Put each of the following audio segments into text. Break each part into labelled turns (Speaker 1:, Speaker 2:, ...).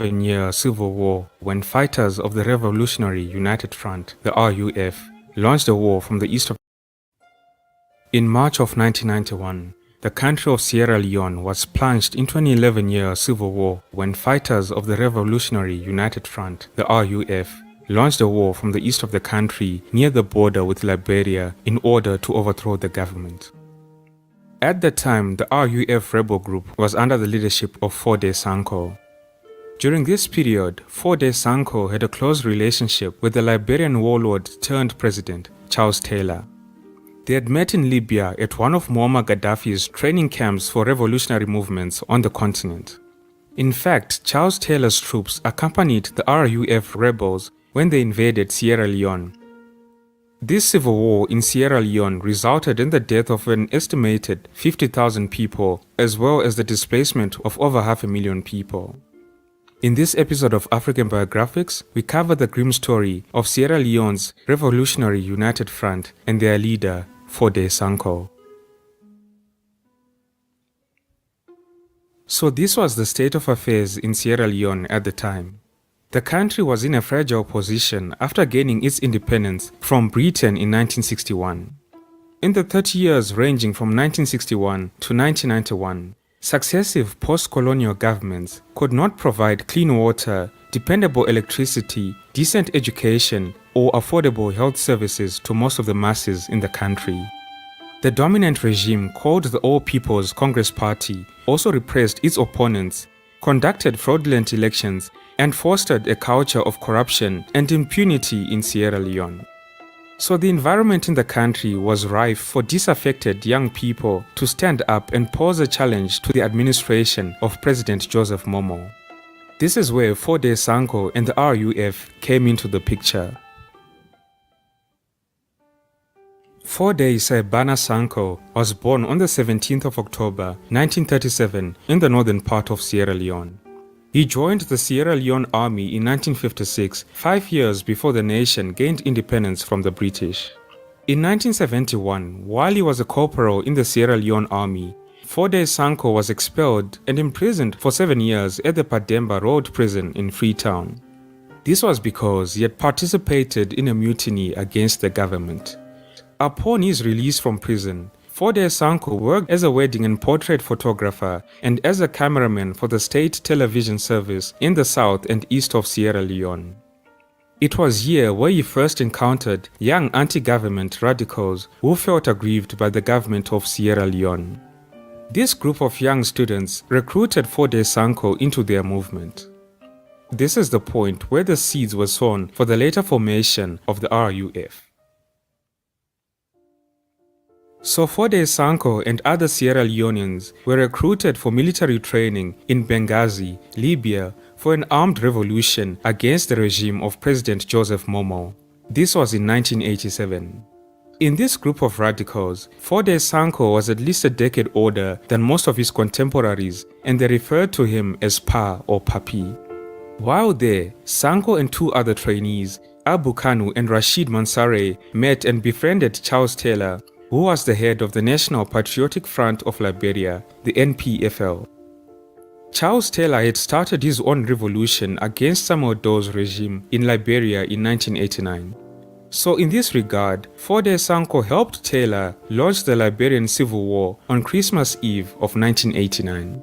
Speaker 1: 11-year civil war when fighters of the Revolutionary United Front, the RUF, launched a war from the east of. In March of 1991, the country of Sierra Leone was plunged into an 11-year civil war when fighters of the Revolutionary United Front, the RUF, launched a war from the east of the country near the border with Liberia in order to overthrow the government. At the time, the RUF rebel group was under the leadership of Fode Sanko. During this period, Fode Sanko had a close relationship with the Liberian warlord turned president, Charles Taylor. They had met in Libya at one of Muammar Gaddafi's training camps for revolutionary movements on the continent. In fact, Charles Taylor's troops accompanied the RUF rebels when they invaded Sierra Leone. This civil war in Sierra Leone resulted in the death of an estimated 50,000 people, as well as the displacement of over 500,000 people. In this episode of African Biographics, we cover the grim story of Sierra Leone's Revolutionary United Front and their leader, Fode Sanko. So this was the state of affairs in Sierra Leone at the time. The country was in a fragile position after gaining its independence from Britain in 1961. In the 30 years ranging from 1961 to 1991, successive post-colonial governments could not provide clean water, dependable electricity, decent education, or affordable health services to most of the masses in the country. The dominant regime, called the All People's Congress Party, also repressed its opponents, conducted fraudulent elections, and fostered a culture of corruption and impunity in Sierra Leone. So the environment in the country was rife for disaffected young people to stand up and pose a challenge to the administration of President Joseph Momo. This is where Fode Sanko and the RUF came into the picture. Fode Saibana Sanko was born on the 17th of October 1937 in the northern part of Sierra Leone. He joined the Sierra Leone Army in 1956, 5 years before the nation gained independence from the British. In 1971, while he was a corporal in the Sierra Leone Army, Fode Sanko was expelled and imprisoned for 7 years at the Pademba Road prison in Freetown. This was because he had participated in a mutiny against the government. Upon his release from prison, Fode Sanko worked as a wedding and portrait photographer and as a cameraman for the state television service in the south and east of Sierra Leone. It was here where he first encountered young anti-government radicals who felt aggrieved by the government of Sierra Leone. This group of young students recruited Fode Sanko into their movement. This is the point where the seeds were sown for the later formation of the RUF. So Fode Sanko and other Sierra Leoneans were recruited for military training in Benghazi, Libya, for an armed revolution against the regime of President Joseph Momo. This was in 1987. In this group of radicals, Fode Sanko was at least a decade older than most of his contemporaries, and they referred to him as Pa or Papi. While there, Sanko and 2 other trainees, Abu Kanu and Rashid Mansoure, met and befriended Charles Taylor, who was the head of the National Patriotic Front of Liberia, the NPFL. Charles Taylor had started his own revolution against Samuel Doe's regime in Liberia in 1989. So in this regard, Fode Sanko helped Taylor launch the Liberian Civil War on Christmas Eve of 1989.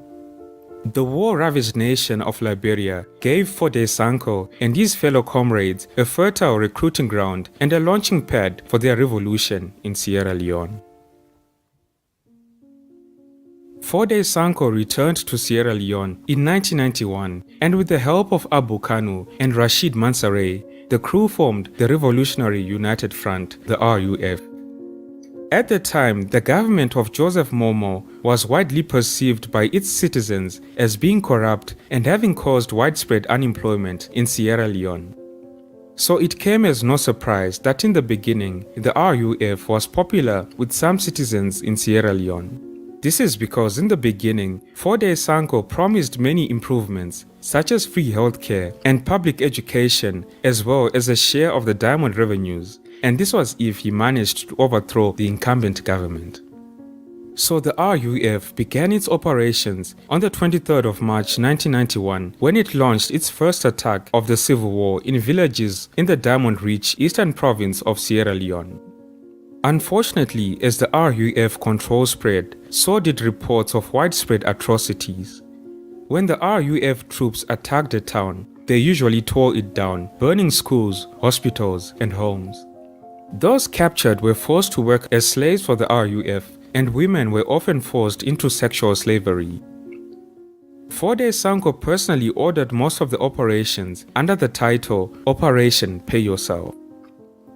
Speaker 1: The war-ravaged nation of Liberia gave Fode Sanko and his fellow comrades a fertile recruiting ground and a launching pad for their revolution in Sierra Leone. Fode Sanko returned to Sierra Leone in 1991, and with the help of Abu Kanu and Rashid Mansoure, the crew formed the Revolutionary United Front, the RUF. At the time, the government of Joseph Momo was widely perceived by its citizens as being corrupt and having caused widespread unemployment in Sierra Leone. So it came as no surprise that in the beginning, the RUF was popular with some citizens in Sierra Leone. This is because in the beginning, Fode Sanko promised many improvements, such as free healthcare and public education, as well as a share of the diamond revenues. And this was if he managed to overthrow the incumbent government. So the RUF began its operations on the 23rd of March 1991 when it launched its first attack of the civil war in villages in the Diamond-rich eastern province of Sierra Leone. Unfortunately, as the RUF control spread, so did reports of widespread atrocities. When the RUF troops attacked a town, they usually tore it down, burning schools, hospitals, and homes. Those captured were forced to work as slaves for the RUF, and women were often forced into sexual slavery. Foday Sanko personally ordered most of the operations under the title Operation Pay Yourself.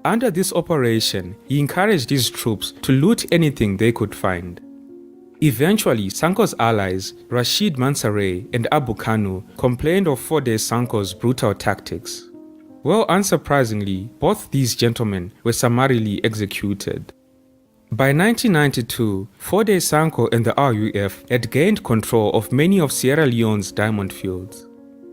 Speaker 1: Under this operation, he encouraged his troops to loot anything they could find. Eventually, Sanko's allies, Rashid Mansaray and Abu Kanu, complained of Foday Sanko's brutal tactics. Well, unsurprisingly, both these gentlemen were summarily executed. By 1992, Foday Sanko and the RUF had gained control of many of Sierra Leone's diamond fields.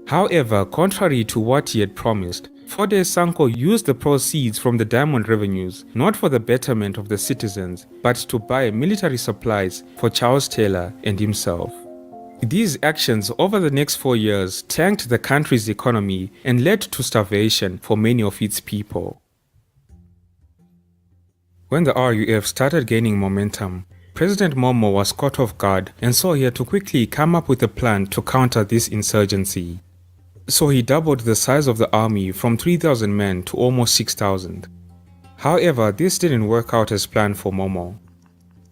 Speaker 1: However, contrary to what he had promised, Foday Sanko used the proceeds from the diamond revenues not for the betterment of the citizens, but to buy military supplies for Charles Taylor and himself. These actions over the next 4 years tanked the country's economy and led to starvation for many of its people. When the RUF started gaining momentum, President Momo was caught off guard and saw he had to quickly come up with a plan to counter this insurgency. So he doubled the size of the army from 3,000 men to almost 6,000. However, this didn't work out as planned for Momo.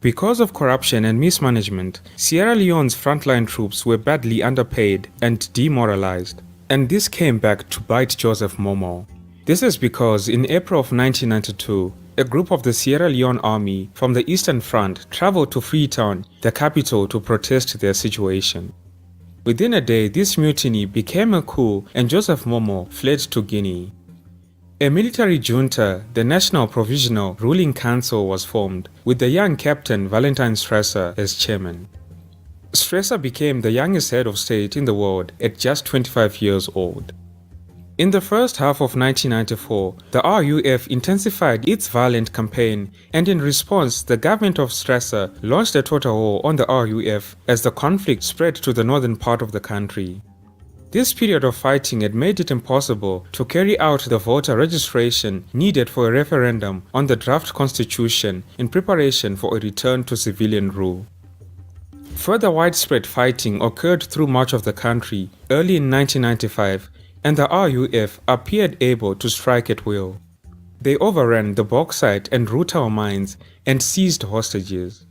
Speaker 1: Because of corruption and mismanagement, Sierra Leone's frontline troops were badly underpaid and demoralized, and this came back to bite Joseph Momo. This is because in April of 1992, a group of the Sierra Leone army from the Eastern Front traveled to Freetown, the capital, to protest their situation. Within a day, this mutiny became a coup and Joseph Momo fled to Guinea. A military junta, the National Provisional Ruling Council, was formed, with the young Captain Valentine Stresser as chairman. Stresser became the youngest head of state in the world at just 25 years old. In the first half of 1994, the RUF intensified its violent campaign, and in response, the government of Stresser launched a total war on the RUF as the conflict spread to the northern part of the country. This period of fighting had made it impossible to carry out the voter registration needed for a referendum on the draft constitution in preparation for a return to civilian rule. Further widespread fighting occurred through much of the country early in 1995, and the RUF appeared able to strike at will. They overran the bauxite and rutile mines and seized hostages.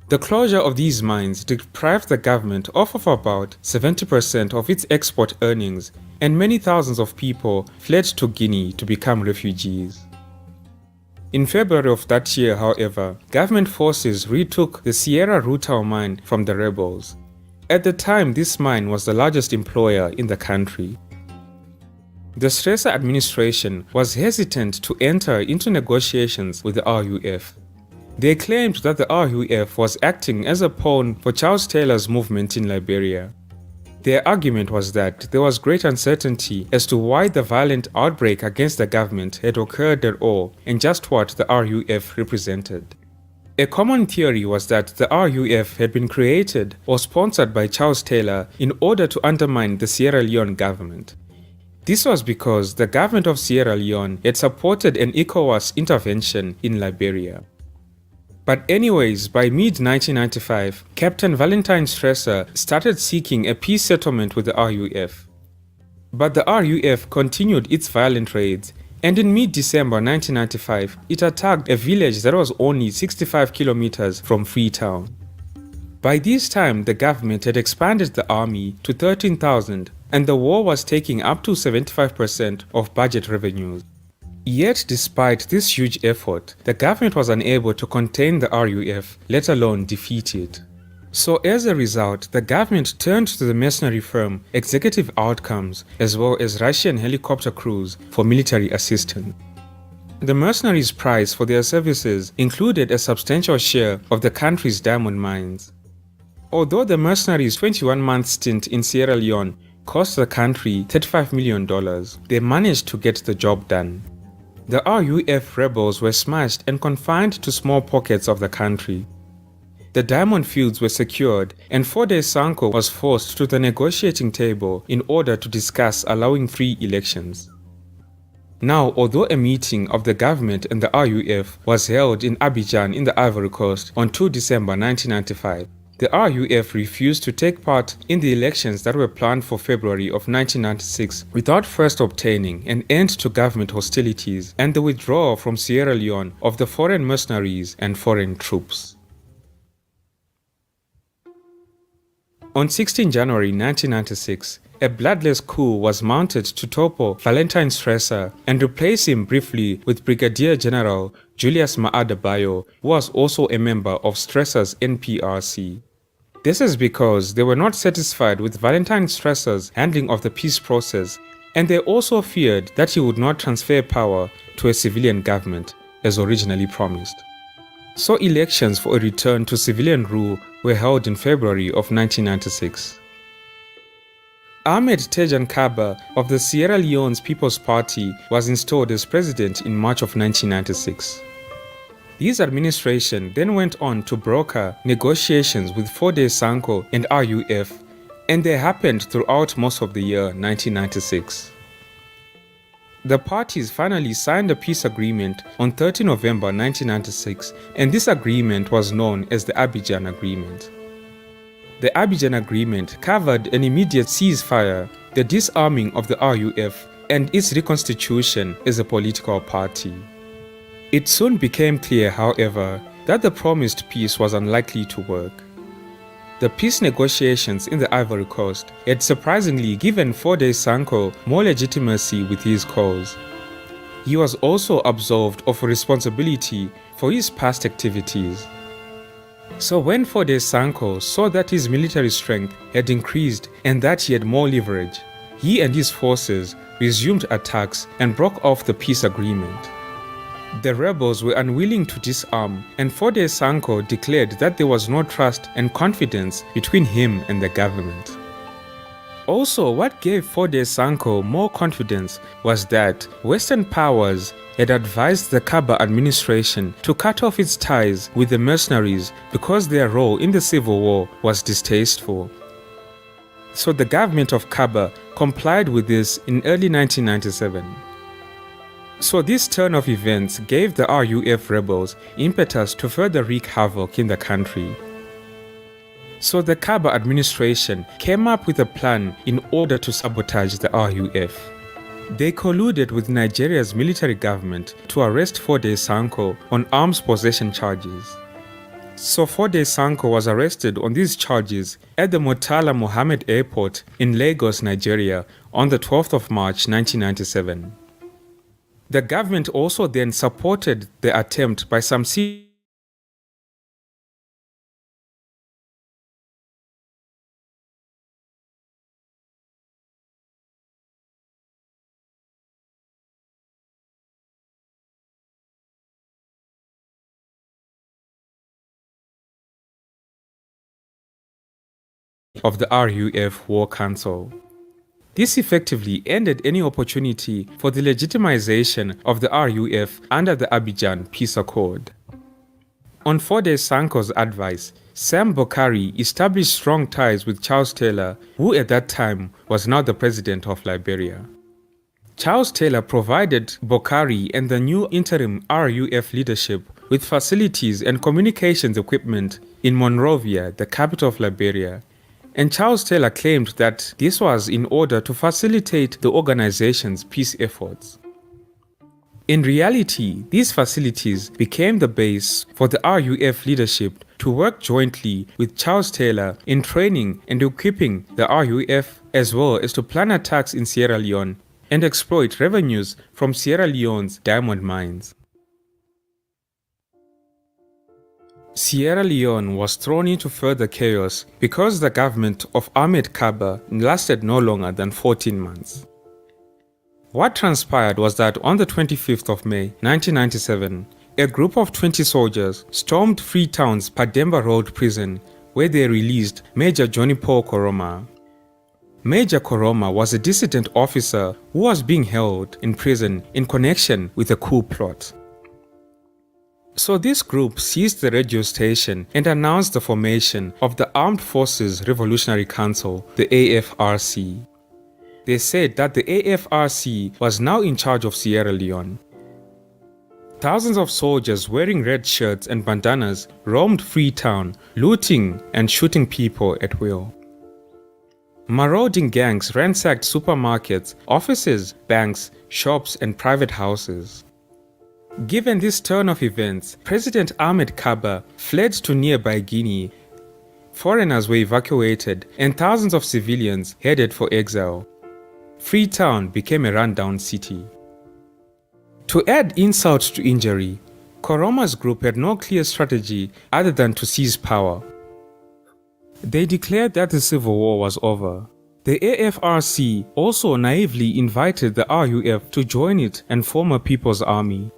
Speaker 1: The closure of these mines deprived the government of about 70% of its export earnings, and many thousands of people fled to Guinea to become refugees. In February of that year, however, government forces retook the Sierra rutile mine from the rebels. At the time, this mine was the largest employer in the country. The Stresser administration was hesitant to enter into negotiations with the RUF. They claimed that the RUF was acting as a pawn for Charles Taylor's movement in Liberia. Their argument was that there was great uncertainty as to why the violent outbreak against the government had occurred at all and just what the RUF represented. A common theory was that the RUF had been created or sponsored by Charles Taylor in order to undermine the Sierra Leone government. This was because the government of Sierra Leone had supported an ECOWAS intervention in Liberia. But anyways, by mid-1995, Captain Valentine Stresser started seeking a peace settlement with the RUF. But the RUF continued its violent raids, and in mid-December 1995, it attacked a village that was only 65 kilometers from Freetown. By this time, the government had expanded the army to 13,000, and the war was taking up to 75% of budget revenues. Yet, despite this huge effort, the government was unable to contain the RUF, let alone defeat it. So as a result, the government turned to the mercenary firm Executive Outcomes as well as Russian helicopter crews for military assistance. The mercenaries' price for their services included a substantial share of the country's diamond mines. Although the mercenaries' 21-month stint in Sierra Leone cost the country $35 million, they managed to get the job done. The RUF rebels were smashed and confined to small pockets of the country. The the diamond fields were secured and Foday Sankoh was forced to the negotiating table in order to discuss allowing free elections. Now, although a meeting of the government and the RUF was held in Abidjan in the Ivory Coast on 2 December 1995, the RUF refused to take part in the elections that were planned for February of 1996 without first obtaining an end to government hostilities and the withdrawal from Sierra Leone of the foreign mercenaries and foreign troops. On 16 January 1996, a bloodless coup was mounted to topple Valentine Stresser and replace him briefly with Brigadier General Julius Maada Bio, who was also a member of Stresser's NPRC. This is because they were not satisfied with Valentine Stresser's handling of the peace process, and they also feared that he would not transfer power to a civilian government, as originally promised. So elections for a return to civilian rule were held in February of 1996. Ahmed Tejan Kaba of the Sierra Leone's People's Party was installed as president in March of 1996. His administration then went on to broker negotiations with Foday Sankoh and RUF, and they happened throughout most of the year 1996. The parties finally signed a peace agreement on 30 November 1996, and this agreement was known as the Abidjan Agreement. The Abidjan Agreement covered an immediate ceasefire, the disarming of the RUF, and its reconstitution as a political party. It soon became clear, however, that the promised peace was unlikely to work. The peace negotiations in the Ivory Coast had surprisingly given Foday Sankoh more legitimacy with his cause. He was also absolved of responsibility for his past activities. So when Foday Sankoh saw that his military strength had increased and that he had more leverage, he and his forces resumed attacks and broke off the peace agreement. The rebels were unwilling to disarm, and Foday Sankoh declared that there was no trust and confidence between him and the government. Also, what gave Foday Sankoh more confidence was that Western powers had advised the Kaba administration to cut off its ties with the mercenaries because their role in the civil war was distasteful. So the government of Kaba complied with this in early 1997. So this turn of events gave the RUF rebels impetus to further wreak havoc in the country. So the Kaba administration came up with a plan in order to sabotage the RUF. They colluded with Nigeria's military government to arrest Foday Sankoh on arms possession charges. So Foday Sankoh was arrested on these charges at the Murtala Mohammed Airport in Lagos, Nigeria on the 12th of March 1997. The government also then supported the attempt by some of the RUF War Council. This effectively ended any opportunity for the legitimization of the RUF under the Abidjan Peace Accord. On Foday Sankoh's advice, Sam Bokari established strong ties with Charles Taylor, who at that time was now the president of Liberia. Charles Taylor provided Bokari and the new interim RUF leadership with facilities and communications equipment in Monrovia, the capital of Liberia. And Charles Taylor claimed that this was in order to facilitate the organization's peace efforts. In reality, these facilities became the base for the RUF leadership to work jointly with Charles Taylor in training and equipping the RUF, as well as to plan attacks in Sierra Leone and exploit revenues from Sierra Leone's diamond mines. Sierra Leone was thrown into further chaos because the government of Ahmed Kaba lasted no longer than 14 months. What transpired was that on the 25th of May 1997, a group of 20 soldiers stormed Freetown's Pademba Road prison where they released Major Johnny Paul Koroma. Major Koroma was a dissident officer who was being held in prison in connection with a coup plot. So this group seized the radio station and announced the formation of the Armed Forces Revolutionary Council, the AFRC. They said that the AFRC was now in charge of Sierra Leone. Thousands of soldiers wearing red shirts and bandanas roamed Freetown, looting and shooting people at will. Marauding gangs ransacked supermarkets, offices, banks, shops, and private houses. Given this turn of events, President Ahmed Kaba fled to nearby Guinea. Foreigners were evacuated, and thousands of civilians headed for exile. Freetown became a rundown city. To add insult to injury, Koroma's group had no clear strategy other than to seize power. They declared that the civil war was over. The AFRC also naively invited the RUF to join it and form a people's army.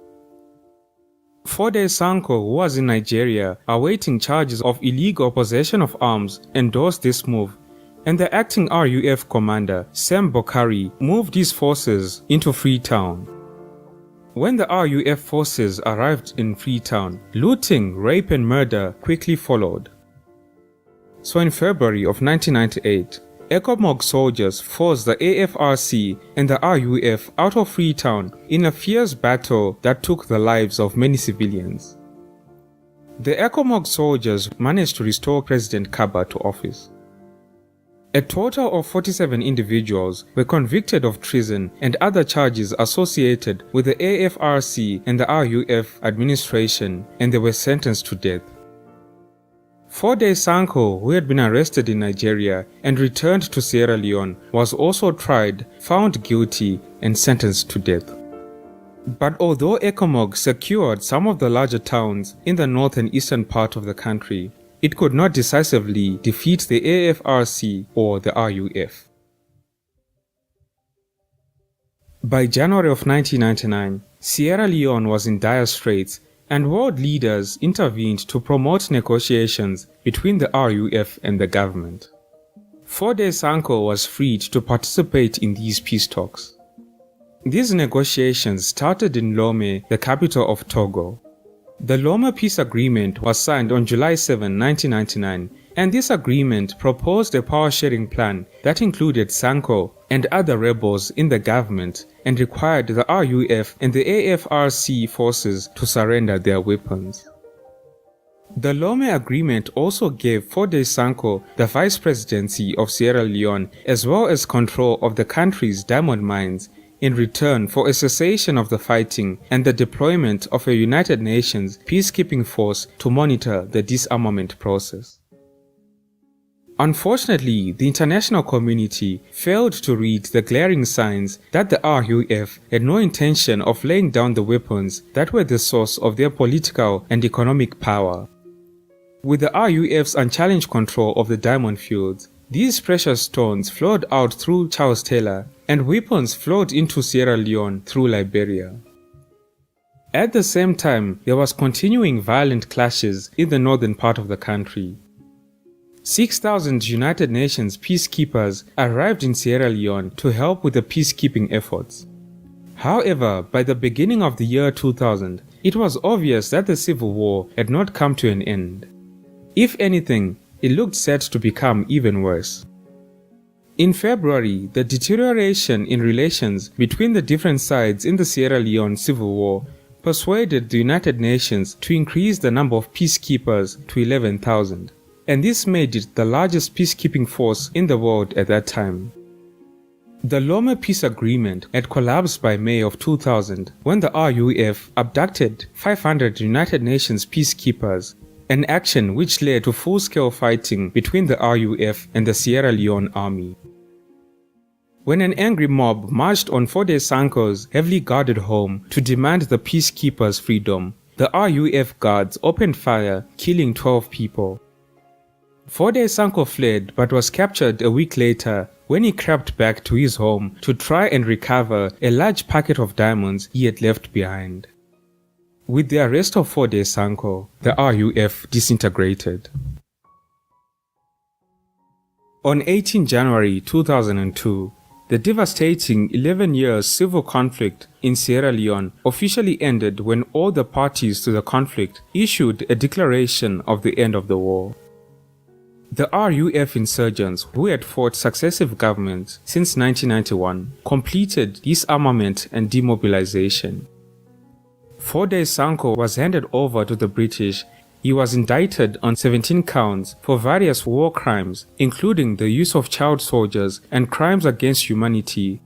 Speaker 1: Foday Sanko, who was in Nigeria awaiting charges of illegal possession of arms, endorsed this move, and the acting RUF commander, Sam Bokari, moved his forces into Freetown. When the RUF forces arrived in Freetown, looting, rape and murder quickly followed. So in February of 1998, ECOMOG soldiers forced the AFRC and the RUF out of Freetown in a fierce battle that took the lives of many civilians. The ECOMOG soldiers managed to restore President Kaba to office. A total of 47 individuals were convicted of treason and other charges associated with the AFRC and the RUF administration, and they were sentenced to death. Foday Sanko, who had been arrested in Nigeria and returned to Sierra Leone, was also tried, found guilty, and sentenced to death. But although ECOMOG secured some of the larger towns in the north and eastern part of the country, it could not decisively defeat the AFRC or the RUF. By January of 1999, Sierra Leone was in dire straits, and world leaders intervened to promote negotiations between the RUF and the government. Foday Sanko was freed to participate in these peace talks. These negotiations started in Leone, the capital of Togo. The Leone Peace Agreement was signed on July 7, 1999, and this agreement proposed a power-sharing plan that included Sanko and other rebels in the government and required the RUF and the AFRC forces to surrender their weapons. The Leone Agreement also gave Foday Sanko the vice presidency of Sierra Leone as well as control of the country's diamond mines in return for a cessation of the fighting and the deployment of a United Nations peacekeeping force to monitor the disarmament process. Unfortunately, the international community failed to read the glaring signs that the RUF had no intention of laying down the weapons that were the source of their political and economic power. With the RUF's unchallenged control of the diamond fields, these precious stones flowed out through Charles Taylor, and weapons flowed into Sierra Leone through Liberia. At the same time, there was continuing violent clashes in the northern part of the country. 6,000 United Nations peacekeepers arrived in Sierra Leone to help with the peacekeeping efforts. However, by the beginning of the year 2000, it was obvious that the civil war had not come to an end. If anything, it looked set to become even worse. In February, the deterioration in relations between the different sides in the Sierra Leone civil war persuaded the United Nations to increase the number of peacekeepers to 11,000, and this made it the largest peacekeeping force in the world at that time. The Leone Peace Agreement had collapsed by May of 2000 when the RUF abducted 500 United Nations peacekeepers, an action which led to full-scale fighting between the RUF and the Sierra Leone army. When an angry mob marched on Foday Sanko's heavily guarded home to demand the peacekeepers' freedom, the RUF guards opened fire, killing 12 people. Foday Sanko fled but was captured a week later when he crept back to his home to try and recover a large packet of diamonds he had left behind. With the arrest of Foday Sanko, the RUF disintegrated. On 18 January 2002, The devastating 11-year civil conflict in Sierra Leone officially ended when all the parties to the conflict issued a declaration of the end of the war. The RUF insurgents, who had fought successive governments since 1991, completed disarmament and demobilization. Fode Sanko was handed over to the British. He was indicted on 17 counts for various war crimes, including the use of child soldiers and crimes against humanity.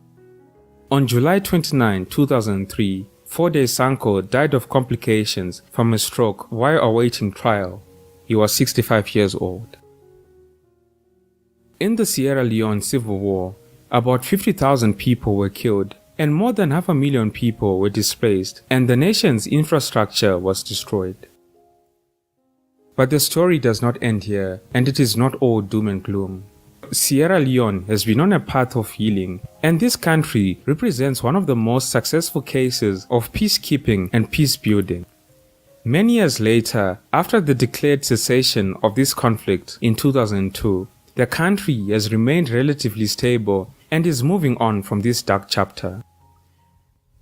Speaker 1: On July 29, 2003, Fode Sanko died of complications from a stroke while awaiting trial. He was 65 years old. In the Sierra Leone Civil War, about 50,000 people were killed, and more than 500,000 people were displaced, and the nation's infrastructure was destroyed. But the story does not end here, and it is not all doom and gloom. Sierra Leone has been on a path of healing, and this country represents one of the most successful cases of peacekeeping and peace building. Many years later, after the declared cessation of this conflict in 2002, the country has remained relatively stable and is moving on from this dark chapter.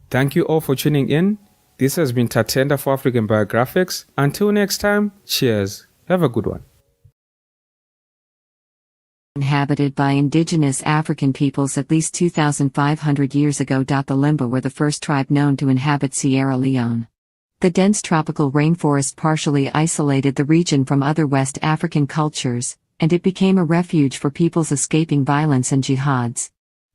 Speaker 1: Thank you all for tuning in. This has been Tatenda for African Biographics. Until next time, cheers. Have a good one.
Speaker 2: Inhabited by indigenous African peoples at least 2,500 years ago. The Limba were the first tribe known to inhabit Sierra Leone. The dense tropical rainforest partially isolated the region from other West African cultures, and it became a refuge for peoples escaping violence and jihads.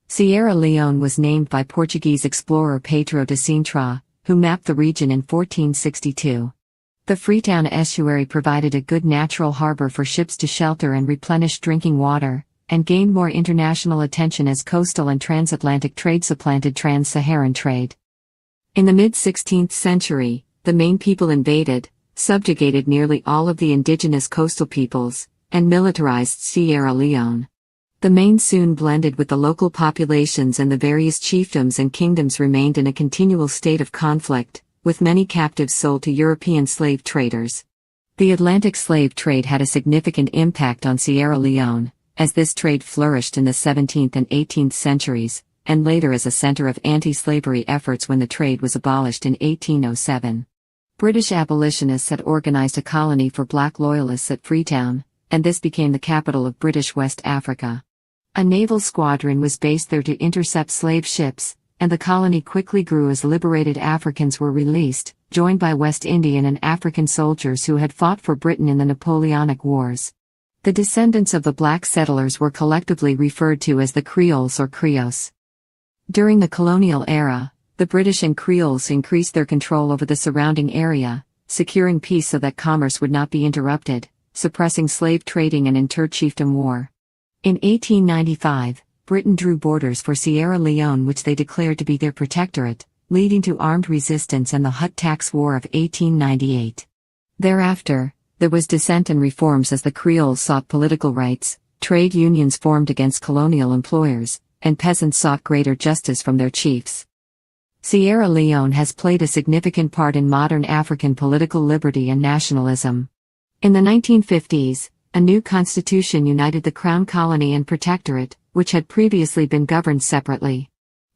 Speaker 2: Sierra Leone was named by Portuguese explorer Pedro de Sintra, who mapped the region in 1462. The Freetown estuary provided a good natural harbor for ships to shelter and replenish drinking water, and gained more international attention as coastal and transatlantic trade supplanted trans-Saharan trade. In the mid-16th century, the Maine people invaded, subjugated nearly all of the indigenous coastal peoples, and militarized Sierra Leone. The Maine soon blended with the local populations, and the various chiefdoms and kingdoms remained in a continual state of conflict, with many captives sold to European slave traders. The Atlantic slave trade had a significant impact on Sierra Leone, as this trade flourished in the 17th and 18th centuries, and later as a center of anti-slavery efforts when the trade was abolished in 1807. British abolitionists had organized a colony for black loyalists at Freetown, and this became the capital of British West Africa. A naval squadron was based there to intercept slave ships, and the colony quickly grew as liberated Africans were released, joined by West Indian and African soldiers who had fought for Britain in the Napoleonic Wars. The descendants of the black settlers were collectively referred to as the Creoles or Creos. During the colonial era, the British and Creoles increased their control over the surrounding area, securing peace so that commerce would not be interrupted, suppressing slave trading and inter-chiefdom war. In 1895, Britain drew borders for Sierra Leone, which they declared to be their protectorate, leading to armed resistance and the Hutt Tax War of 1898. Thereafter, there was dissent and reforms as the Creoles sought political rights, trade unions formed against colonial employers, and peasants sought greater justice from their chiefs. Sierra Leone has played a significant part in modern African political liberty and nationalism. In the 1950s, a new constitution united the Crown Colony and Protectorate, which had previously been governed separately.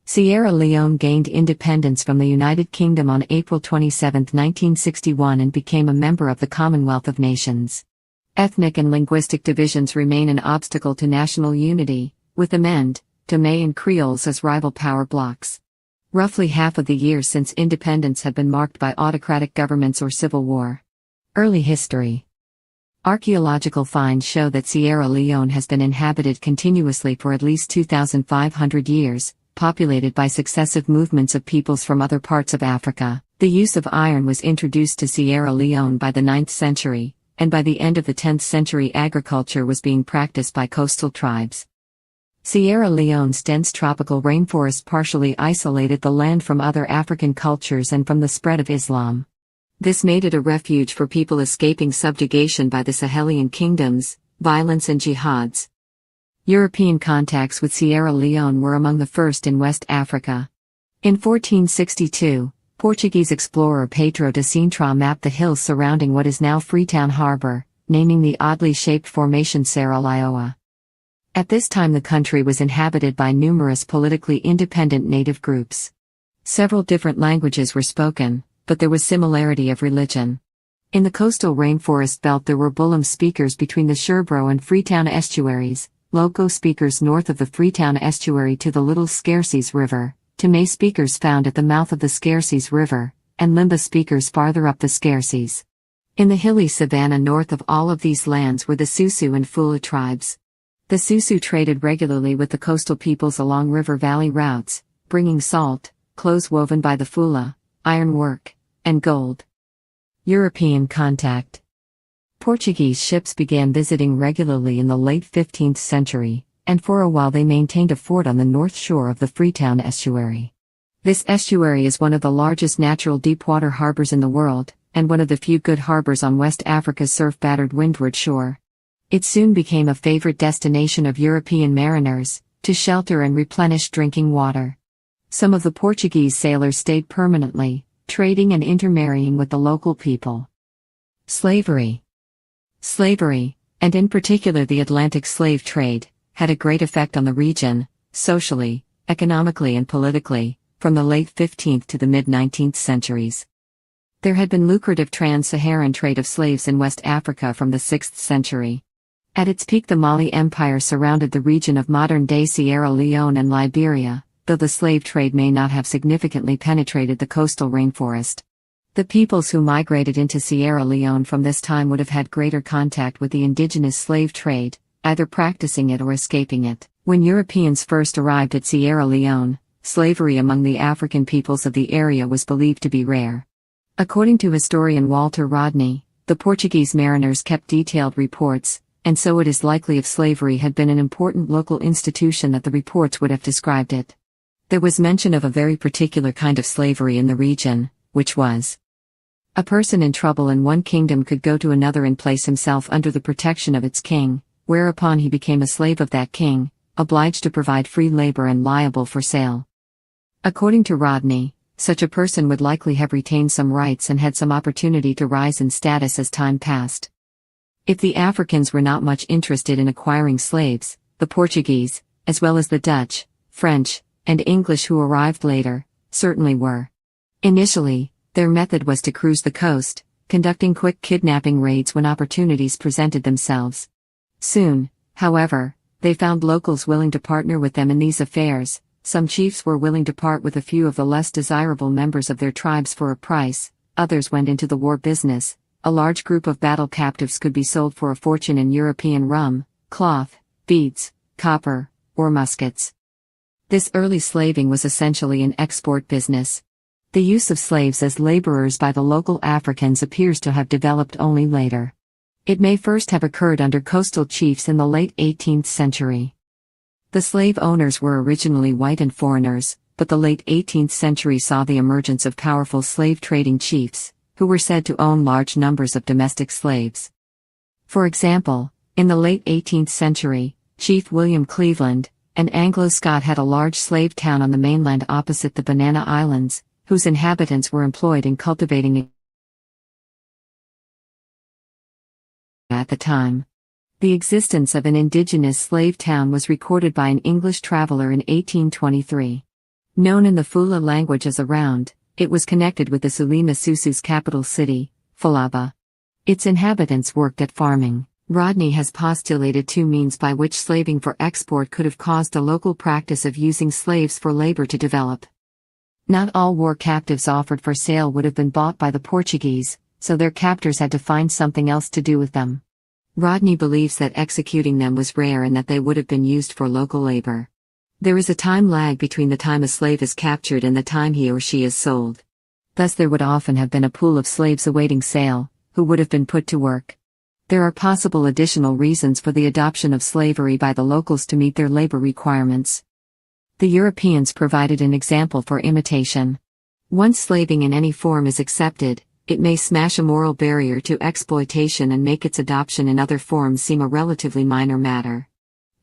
Speaker 2: Sierra Leone gained independence from the United Kingdom on April 27, 1961, and became a member of the Commonwealth of Nations. Ethnic and linguistic divisions remain an obstacle to national unity, with the Mende, Deme and Creoles as rival power blocs. Roughly half of the years since independence have been marked by autocratic governments or civil war. Early history. Archaeological finds show that Sierra Leone has been inhabited continuously for at least 2,500 years, populated by successive movements of peoples from other parts of Africa. The use of iron was introduced to Sierra Leone by the 9th century, and by the end of the 10th century agriculture was being practiced by coastal tribes. Sierra Leone's dense tropical rainforest partially isolated the land from other African cultures and from the spread of Islam. This made it a refuge for people escaping subjugation by the Sahelian kingdoms, violence and jihads. European contacts with Sierra Leone were among the first in West Africa. In 1462, Portuguese explorer Pedro de Sintra mapped the hills surrounding what is now Freetown Harbor, naming the oddly shaped formation Serra Leoa. At this time the country was inhabited by numerous politically independent native groups. Several different languages were spoken, but there was similarity of religion. In the coastal rainforest belt there were Bullum speakers between the Sherbro and Freetown estuaries, Loco speakers north of the Freetown estuary to the Little Scarces River, Tamay speakers found at the mouth of the Scarces River, and Limba speakers farther up the Scarces. In the hilly savanna north of all of these lands were the Susu and Fula tribes. The Susu traded regularly with the coastal peoples along river valley routes, bringing salt, clothes woven by the Fula, ironwork, and gold. European contact. Portuguese ships began visiting regularly in the late 15th century, and for a while they maintained a fort on the north shore of the Freetown estuary. This estuary is one of the largest natural deepwater harbors in the world, and one of the few good harbors on West Africa's surf-battered windward shore. It soon became a favorite destination of European mariners, to shelter and replenish drinking water. Some of the Portuguese sailors stayed permanently, trading and intermarrying with the local people. Slavery, and in particular the Atlantic slave trade, had a great effect on the region, socially, economically and politically, from the late 15th to the mid-19th centuries. There had been lucrative trans-Saharan trade of slaves in West Africa from the 6th century. At its peak the Mali Empire surrounded the region of modern-day Sierra Leone and Liberia, though the slave trade may not have significantly penetrated the coastal rainforest. The peoples who migrated into Sierra Leone from this time would have had greater contact with the indigenous slave trade, either practicing it or escaping it. When Europeans first arrived at Sierra Leone, slavery among the African peoples of the area was believed to be rare. According to historian Walter Rodney, the Portuguese mariners kept detailed reports, and so it is likely if slavery had been an important local institution that the reports would have described it. There was mention of a very particular kind of slavery in the region, which was a person in trouble in one kingdom could go to another and place himself under the protection of its king, whereupon he became a slave of that king, obliged to provide free labor and liable for sale. According to Rodney, such a person would likely have retained some rights and had some opportunity to rise in status as time passed. If the Africans were not much interested in acquiring slaves, the Portuguese, as well as the Dutch, French, and English who arrived later, certainly were. Initially, their method was to cruise the coast, conducting quick kidnapping raids when opportunities presented themselves. Soon, however, they found locals willing to partner with them in these affairs. Some chiefs were willing to part with a few of the less desirable members of their tribes for a price, others went into the war business. A large group of battle captives could be sold for a fortune in European rum, cloth, beads, copper, or muskets. This early slaving was essentially an export business. The use of slaves as laborers by the local Africans appears to have developed only later. It may first have occurred under coastal chiefs in the late 18th century. The slave owners were originally white and foreigners, but the late 18th century saw the emergence of powerful slave-trading chiefs, who were said to own large numbers of domestic slaves. For example, in the late 18th century, Chief William Cleveland, an Anglo-Scot, had a large slave town on the mainland opposite the Banana Islands, whose inhabitants were employed in cultivating at the time. The existence of an indigenous slave town was recorded by an English traveller in 1823. Known in the Fula language as Around, it was connected with the Sulima Susu's capital city, Falaba. Its inhabitants worked at farming. Rodney has postulated two means by which slaving for export could have caused the local practice of using slaves for labor to develop. Not all war captives offered for sale would have been bought by the Portuguese, so their captors had to find something else to do with them. Rodney believes that executing them was rare and that they would have been used for local labor. There is a time lag between the time a slave is captured and the time he or she is sold. Thus there would often have been a pool of slaves awaiting sale, who would have been put to work. There are possible additional reasons for the adoption of slavery by the locals to meet their labor requirements. The Europeans provided an example for imitation. Once slaving in any form is accepted, it may smash a moral barrier to exploitation and make its adoption in other forms seem a relatively minor matter.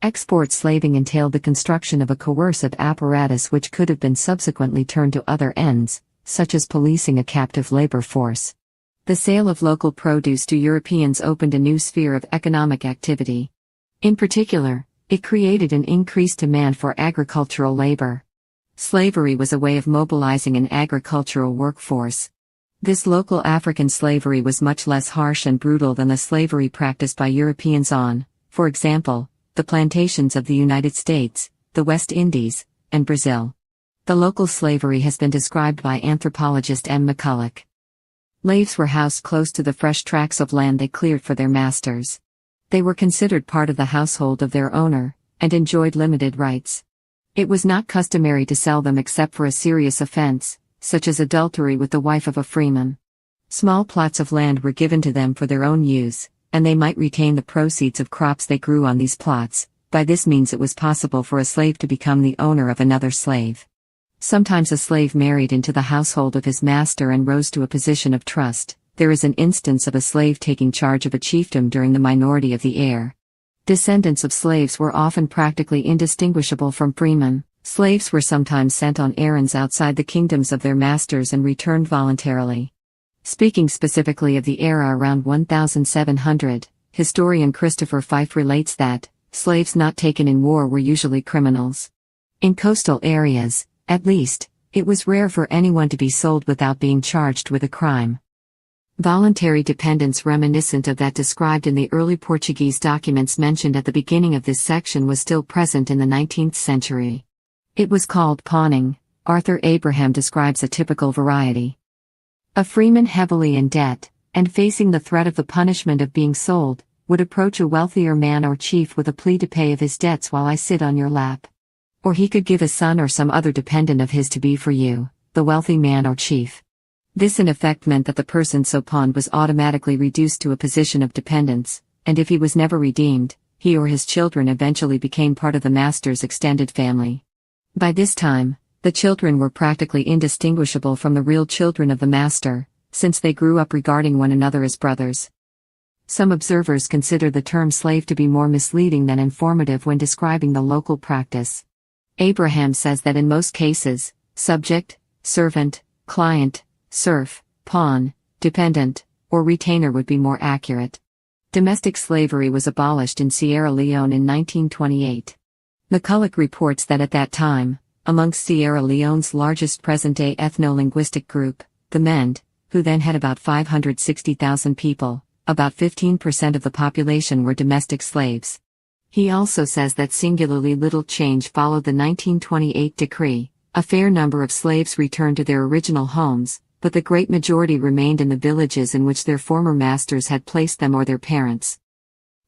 Speaker 2: Export slaving entailed the construction of a coercive apparatus which could have been subsequently turned to other ends, such as policing a captive labor force. The sale of local produce to Europeans opened a new sphere of economic activity. In particular, It created an increased demand for agricultural labor. Slavery was a way of mobilizing an agricultural workforce. This local African slavery was much less harsh and brutal than the slavery practiced by Europeans on, for example, the plantations of the United States, the West Indies, and Brazil. The local slavery has been described by anthropologist M. McCulloch. Slaves were housed close to the fresh tracts of land they cleared for their masters. They were considered part of the household of their owner, and enjoyed limited rights. It was not customary to sell them except for a serious offense, such as adultery with the wife of a freeman. Small plots of land were given to them for their own use, and they might retain the proceeds of crops they grew on these plots. By this means it was possible for a slave to become the owner of another slave. Sometimes a slave married into the household of his master and rose to a position of trust. There is an instance of a slave taking charge of a chiefdom during the minority of the heir. Descendants of slaves were often practically indistinguishable from freemen. Slaves were sometimes sent on errands outside the kingdoms of their masters and returned voluntarily. Speaking specifically of the era around 1700, historian Christopher Fife relates that slaves not taken in war were usually criminals. In coastal areas, at least, it was rare for anyone to be sold without being charged with a crime. Voluntary dependence reminiscent of that described in the early Portuguese documents mentioned at the beginning of this section was still present in the 19th century. It was called pawning. Arthur Abraham describes a typical variety. A freeman heavily in debt, and facing the threat of the punishment of being sold, would approach a wealthier man or chief with a plea to pay of his debts while I sit on your lap. Or he could give a son or some other dependent of his to be for you, the wealthy man or chief. This in effect meant that the person so pawned was automatically reduced to a position of dependence, and if he was never redeemed, he or his children eventually became part of the master's extended family. By this time, the children were practically indistinguishable from the real children of the master, since they grew up regarding one another as brothers. Some observers consider the term slave to be more misleading than informative when describing the local practice. Abraham says that in most cases, subject, servant, client, serf, pawn, dependent, or retainer would be more accurate. Domestic slavery was abolished in Sierra Leone in 1928. McCulloch reports that at that time, amongst Sierra Leone's largest present-day ethno-linguistic group, the Mende, who then had about 560,000 people, about 15% of the population were domestic slaves. He also says that singularly little change followed the 1928 decree. A fair number of slaves returned to their original homes, but the great majority remained in the villages in which their former masters had placed them or their parents.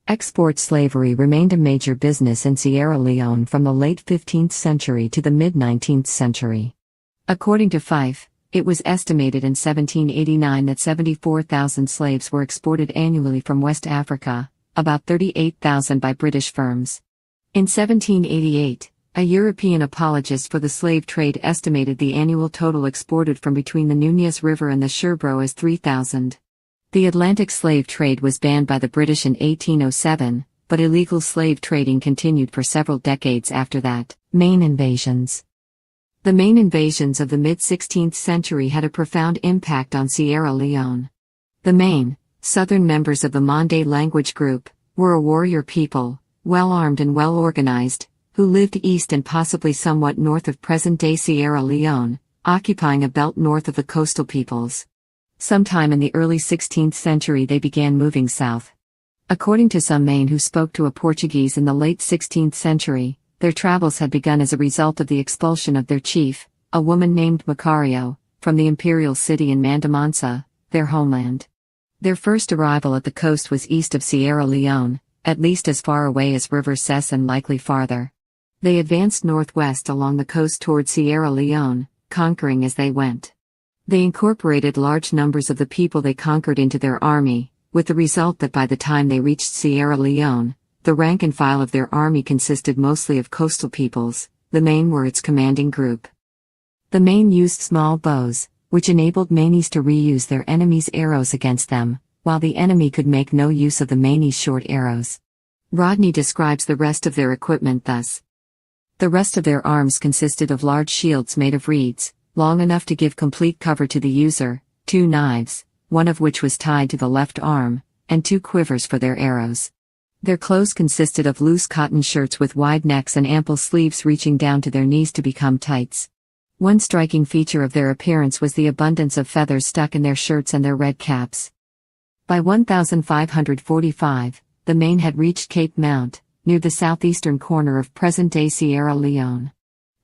Speaker 2: Export slavery remained a major business in Sierra Leone from the late 15th century to the mid-19th century. According to Fife, it was estimated in 1789 that 74,000 slaves were exported annually from West Africa, about 38,000 by British firms. In 1788, a European apologist for the slave trade estimated the annual total exported from between the Nunez River and the Sherbro as 3,000. The Atlantic slave trade was banned by the British in 1807, but illegal slave trading continued for several decades after that. Main invasions. The main invasions of the mid-16th century had a profound impact on Sierra Leone. The main, southern members of the Mande language group, were a warrior people, well-armed and well-organized, who lived east and possibly somewhat north of present-day Sierra Leone, occupying a belt north of the coastal peoples. Sometime in the early 16th century they began moving south. According to some Maine who spoke to a Portuguese in the late 16th century, their travels had begun as a result of the expulsion of their chief, a woman named Macario, from the imperial city in Mandamansa, their homeland. Their first arrival at the coast was east of Sierra Leone, at least as far away as River Ses and likely farther. They advanced northwest along the coast toward Sierra Leone, conquering as they went. They incorporated large numbers of the people they conquered into their army, with the result that by the time they reached Sierra Leone, the rank and file of their army consisted mostly of coastal peoples. The Maine were its commanding group. The Maine used small bows, which enabled Maines to reuse their enemies' arrows against them, while the enemy could make no use of the Maines' short arrows. Rodney describes the rest of their equipment thus. The rest of their arms consisted of large shields made of reeds, long enough to give complete cover to the user, 2 knives, one of which was tied to the left arm, and 2 quivers for their arrows. Their clothes consisted of loose cotton shirts with wide necks and ample sleeves reaching down to their knees to become tights. One striking feature of their appearance was the abundance of feathers stuck in their shirts and their red caps. By 1545, the Maine had reached Cape Mount, near the southeastern corner of present-day Sierra Leone.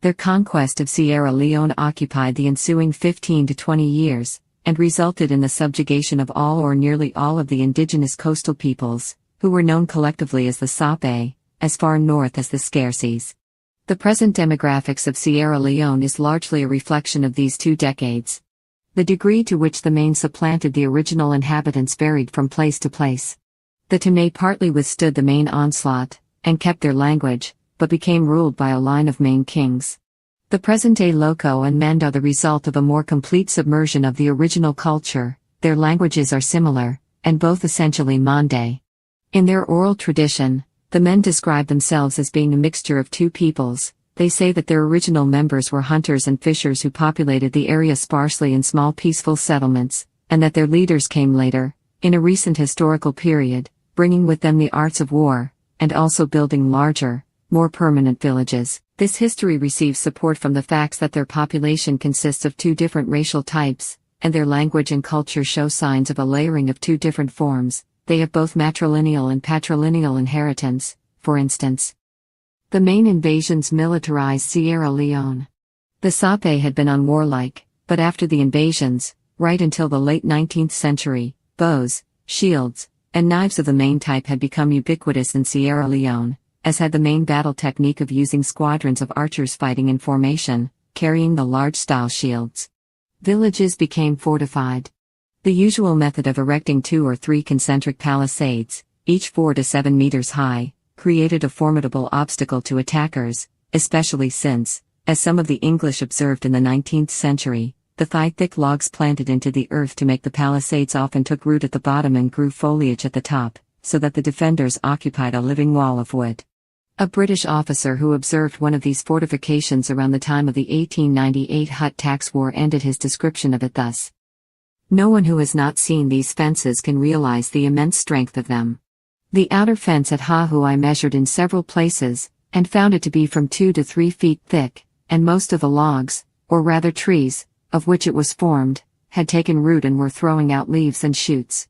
Speaker 2: Their conquest of Sierra Leone occupied the ensuing 15 to 20 years, and resulted in the subjugation of all or nearly all of the indigenous coastal peoples, who were known collectively as the Sape, as far north as the Scarcies. The present demographics of Sierra Leone is largely a reflection of these 2 decades. The degree to which the Maine supplanted the original inhabitants varied from place to place. The Teme partly withstood the Maine onslaught, and kept their language, but became ruled by a line of Maine kings. The present-day Loco and Mende are the result of a more complete submersion of the original culture. Their languages are similar, and both essentially Mande. In their oral tradition, the men describe themselves as being a mixture of 2 peoples. They say that their original members were hunters and fishers who populated the area sparsely in small peaceful settlements, and that their leaders came later, in a recent historical period, bringing with them the arts of war, and also building larger, more permanent villages. This history receives support from the facts that their population consists of 2 different racial types, and their language and culture show signs of a layering of 2 different forms. They have both matrilineal and patrilineal inheritance, for instance. The Maine invasions militarized Sierra Leone. The Sape had been unwarlike, but after the invasions, right until the late 19th century, bows, shields, and knives of the Maine type had become ubiquitous in Sierra Leone, as had the Maine battle technique of using squadrons of archers fighting in formation, carrying the large-style shields. Villages became fortified. The usual method of erecting 2 or 3 concentric palisades, each 4 to 7 meters high, created a formidable obstacle to attackers, especially since, as some of the English observed in the 19th century, the thigh-thick logs planted into the earth to make the palisades often took root at the bottom and grew foliage at the top, so that the defenders occupied a living wall of wood. A British officer who observed one of these fortifications around the time of the 1898 Hut Tax War ended his description of it thus. No one who has not seen these fences can realize the immense strength of them. The outer fence at Hahu I measured in several places, and found it to be from 2 to 3 feet thick, and most of the logs, or rather trees, of which it was formed, had taken root and were throwing out leaves and shoots.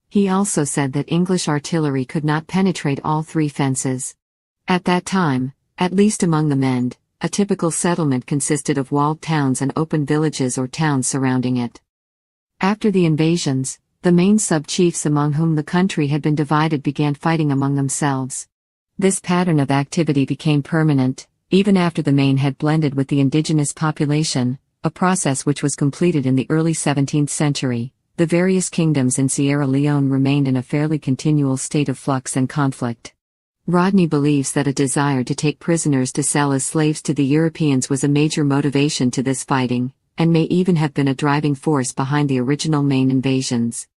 Speaker 2: He also said that English artillery could not penetrate all 3 fences. At that time, at least among the Mende, a typical settlement consisted of walled towns and open villages or towns surrounding it. After the invasions, the main sub-chiefs among whom the country had been divided began fighting among themselves. This pattern of activity became permanent, even after the Maine had blended with the indigenous population, a process which was completed in the early 17th century. The various kingdoms in Sierra Leone remained in a fairly continual state of flux and conflict. Rodney believes that a desire to take prisoners to sell as slaves to the Europeans was a major motivation to this fighting, and may even have been a driving force behind the original Maine invasions.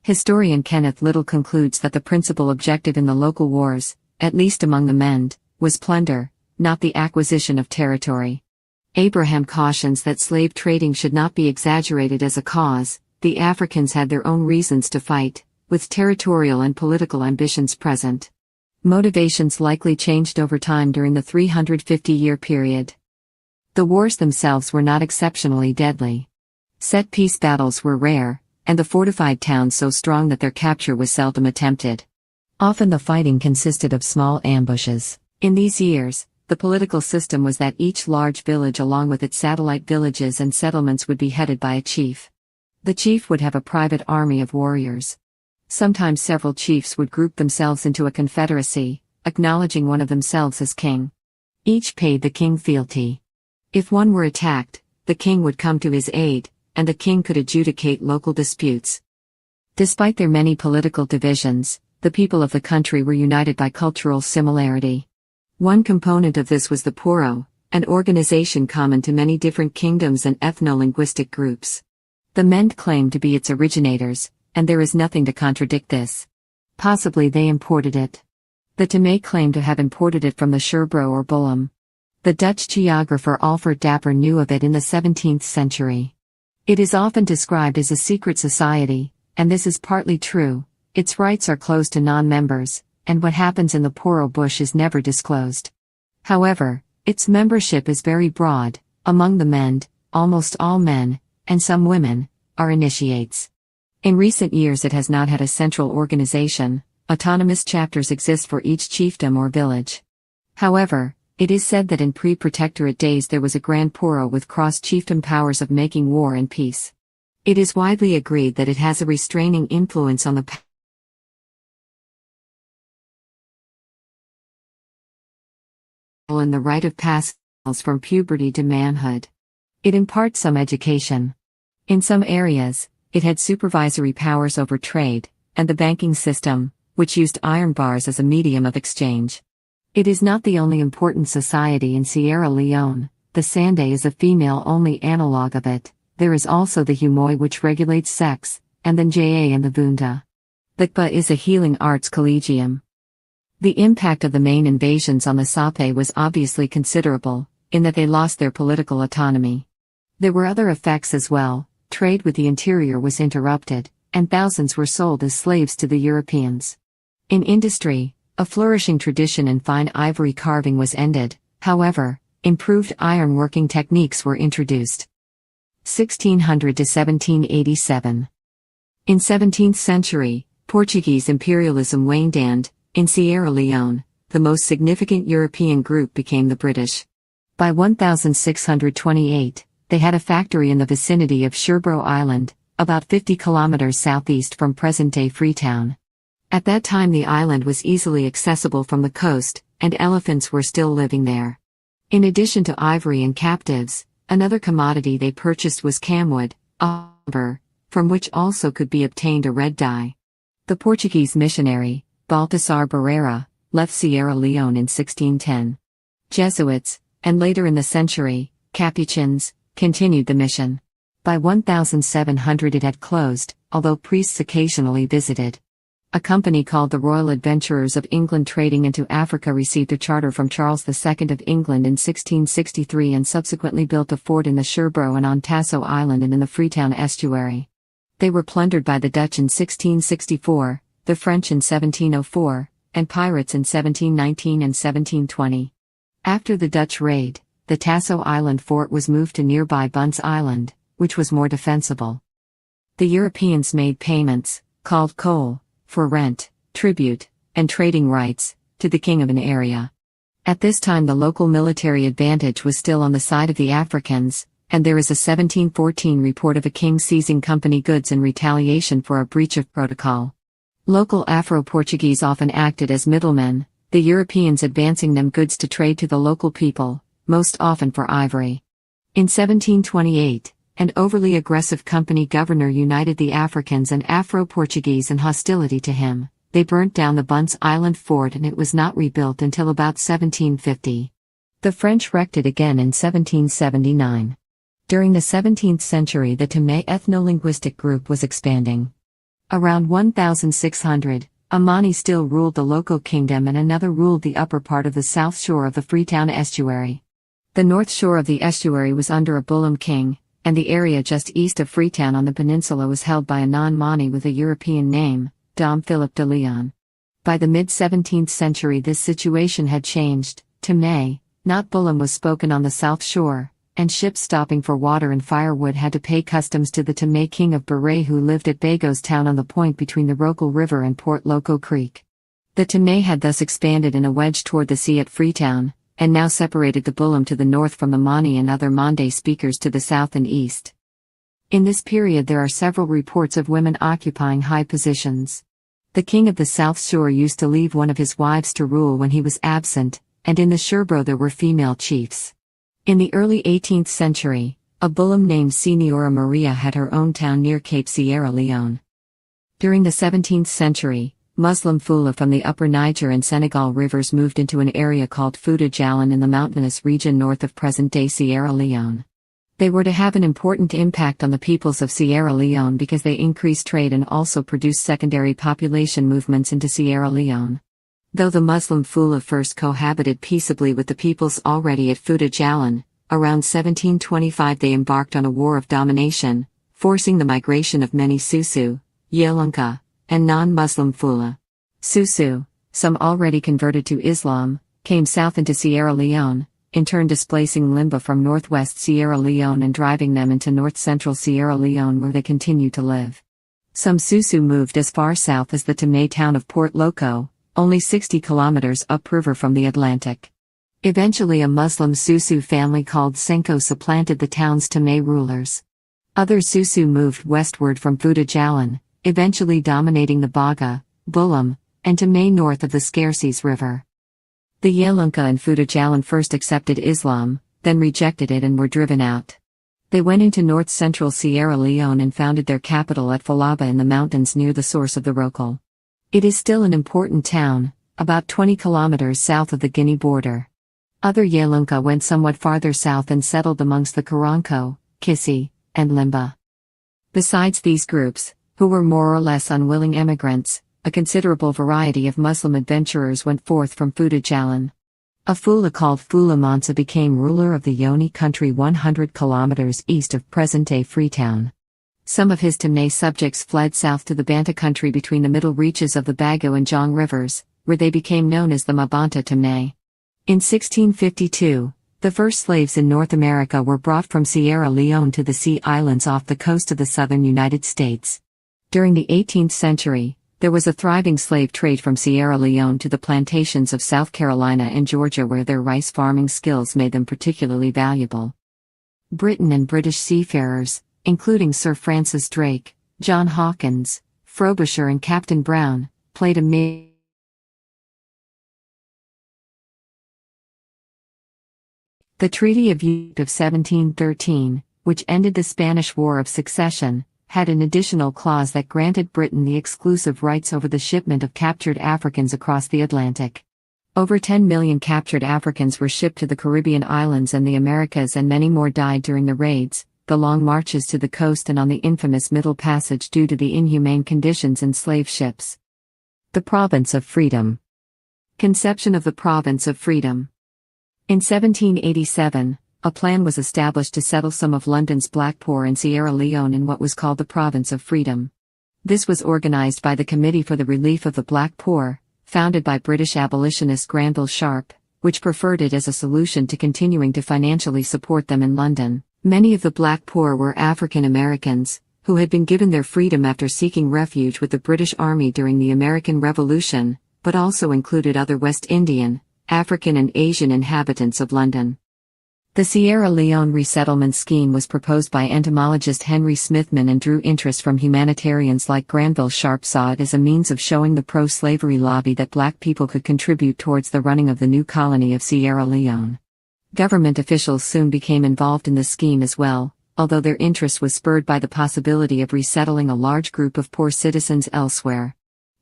Speaker 2: Historian Kenneth Little concludes that the principal objective in the local wars, at least among the Mende, was plunder, not the acquisition of territory. Abraham cautions that slave trading should not be exaggerated as a cause. The Africans had their own reasons to fight, with territorial and political ambitions present. Motivations likely changed over time during the 350-year period. The wars themselves were not exceptionally deadly. Set-piece battles were rare, and the fortified towns so strong that their capture was seldom attempted. Often the fighting consisted of small ambushes. In these years, the political system was that each large village along with its satellite villages and settlements would be headed by a chief. The chief would have a private army of warriors. Sometimes several chiefs would group themselves into a confederacy, acknowledging one of themselves as king. Each paid the king fealty. If one were attacked, the king would come to his aid, and the king could adjudicate local disputes. Despite their many political divisions, the people of the country were united by cultural similarity. One component of this was the Poro, an organization common to many different kingdoms and ethno-linguistic groups. The Mende claimed to be its originators, and there is nothing to contradict this. Possibly they imported it. The Teme claimed to have imported it from the Sherbro or Bullum. The Dutch geographer Alfred Dapper knew of it in the 17th century. It is often described as a secret society, and this is partly true. Its rights are closed to non-members, and what happens in the Poro bush is never disclosed. However, its membership is very broad. Among the men, almost all men, and some women, are initiates. In recent years it has not had a central organization. Autonomous chapters exist for each chiefdom or village. However, it is said that in pre-protectorate days there was a Grand Poro with cross-chiefdom powers of making war and peace. It is widely agreed that it has a restraining influence on the and the rite of passage from puberty to manhood. It imparts some education. In some areas, it had supervisory powers over trade, and the banking system, which used iron bars as a medium of exchange. It is not the only important society in Sierra Leone. The Sande is a female-only analog of it. There is also the Humoi, which regulates sex, and the Nja and the Bunda. The Kba is a healing arts collegium. The impact of the main invasions on the Sape was obviously considerable, in that they lost their political autonomy. There were other effects as well. Trade with the interior was interrupted, and thousands were sold as slaves to the Europeans. In industry, a flourishing tradition in fine ivory carving was ended. However, improved iron working techniques were introduced. 1600 to 1787. In 17th century, Portuguese imperialism waned and, in Sierra Leone, the most significant European group became the British. By 1628, they had a factory in the vicinity of Sherbro Island, about 50 kilometers southeast from present-day Freetown. At that time the island was easily accessible from the coast, and elephants were still living there. In addition to ivory and captives, another commodity they purchased was camwood, amber, from which also could be obtained a red dye. The Portuguese missionary, Baltasar Barrera, left Sierra Leone in 1610. Jesuits, and later in the century, Capuchins, continued the mission. By 1700 it had closed, although priests occasionally visited. A company called the Royal Adventurers of England trading into Africa received a charter from Charles II of England in 1663 and subsequently built a fort in the Sherbro and on Tasso Island and in the Freetown estuary. They were plundered by the Dutch in 1664, the French in 1704, and pirates in 1719 and 1720. After the Dutch raid, the Tasso Island fort was moved to nearby Bunce Island, which was more defensible. The Europeans made payments, called coal, for rent, tribute, and trading rights, to the king of an area. At this time the local military advantage was still on the side of the Africans, and there is a 1714 report of a king seizing company goods in retaliation for a breach of protocol. Local Afro-Portuguese often acted as middlemen, the Europeans advancing them goods to trade to the local people, most often for ivory. In 1728, an overly aggressive company governor united the Africans and Afro-Portuguese in hostility to him. They burnt down the Bunce Island fort and it was not rebuilt until about 1750. The French wrecked it again in 1779. During the 17th century the Temé ethno-linguistic group was expanding. Around 1600, a Mani still ruled the local kingdom and another ruled the upper part of the south shore of the Freetown estuary. The north shore of the estuary was under a Bullum king, and the area just east of Freetown on the peninsula was held by a non-Mani with a European name, Dom Philip de Leon. By the mid-17th century this situation had changed. Temé, not Bullum, was spoken on the south shore, and ships stopping for water and firewood had to pay customs to the Temé king of Beray who lived at Bagos town on the point between the Rokal River and Port Loco Creek. The Temé had thus expanded in a wedge toward the sea at Freetown, and now separated the Bullum to the north from the Mani and other Mande speakers to the south and east. In this period there are several reports of women occupying high positions. The king of the South Shore used to leave one of his wives to rule when he was absent, and in the Sherbro there were female chiefs. In the early 18th century, a Bullum named Senora Maria had her own town near Cape Sierra Leone. During the 17th century, Muslim Fula from the upper Niger and Senegal rivers moved into an area called Fouta Djallon in the mountainous region north of present-day Sierra Leone. They were to have an important impact on the peoples of Sierra Leone because they increased trade and also produced secondary population movements into Sierra Leone. Though the Muslim Fula first cohabited peaceably with the peoples already at Fouta Djallon, around 1725 they embarked on a war of domination, forcing the migration of many Susu, Yelunka, and non-Muslim Fula. Susu, some already converted to Islam, came south into Sierra Leone, in turn displacing Limba from northwest Sierra Leone and driving them into north-central Sierra Leone where they continue to live. Some Susu moved as far south as the Tamé town of Port Loko, only 60 kilometers upriver from the Atlantic. Eventually a Muslim Susu family called Senko supplanted the town's Tamé rulers. Other Susu moved westward from Futa Jalan, eventually dominating the Baga, Bulam, and Tamé north of the Scarces River. The Yelunka and Futa Jalan first accepted Islam, then rejected it and were driven out. They went into north-central Sierra Leone and founded their capital at Falaba in the mountains near the source of the Rokal. It is still an important town, about 20 kilometers south of the Guinea border. Other Yelunka went somewhat farther south and settled amongst the Karanko, Kissi, and Limba. Besides these groups, who were more or less unwilling emigrants, a considerable variety of Muslim adventurers went forth from Futa Jalan. A Fula called Fula Mansa became ruler of the Yoni country 100 kilometers east of present-day Freetown. Some of his Tamé subjects fled south to the Banta country between the middle reaches of the Bago and Jong rivers, where they became known as the Mabanta Tamé. In 1652, the first slaves in North America were brought from Sierra Leone to the Sea Islands off the coast of the southern United States. During the 18th century, there was a thriving slave trade from Sierra Leone to the plantations of South Carolina and Georgia where their rice farming skills made them particularly valuable. Britain and British seafarers, including Sir Francis Drake, John Hawkins, Frobisher and Captain Brown, played a major The Treaty of Utah of 1713, which ended the Spanish War of Succession, had an additional clause that granted Britain the exclusive rights over the shipment of captured Africans across the Atlantic. Over 10 million captured Africans were shipped to the Caribbean islands and the Americas, and many more died during the raids, the long marches to the coast, and on the infamous Middle Passage due to the inhumane conditions in slave ships. The Province of Freedom. Conception of the Province of Freedom. In 1787, a plan was established to settle some of London's black poor in Sierra Leone in what was called the Province of Freedom. This was organized by the Committee for the Relief of the Black Poor, founded by British abolitionist Granville Sharp, which preferred it as a solution to continuing to financially support them in London. Many of the black poor were African Americans, who had been given their freedom after seeking refuge with the British Army during the American Revolution, but also included other West Indian, African and Asian inhabitants of London. The Sierra Leone resettlement scheme was proposed by entomologist Henry Smithman and drew interest from humanitarians like Granville Sharp. Saw it as a means of showing the pro-slavery lobby that black people could contribute towards the running of the new colony of Sierra Leone. Government officials soon became involved in the scheme as well, although their interest was spurred by the possibility of resettling a large group of poor citizens elsewhere.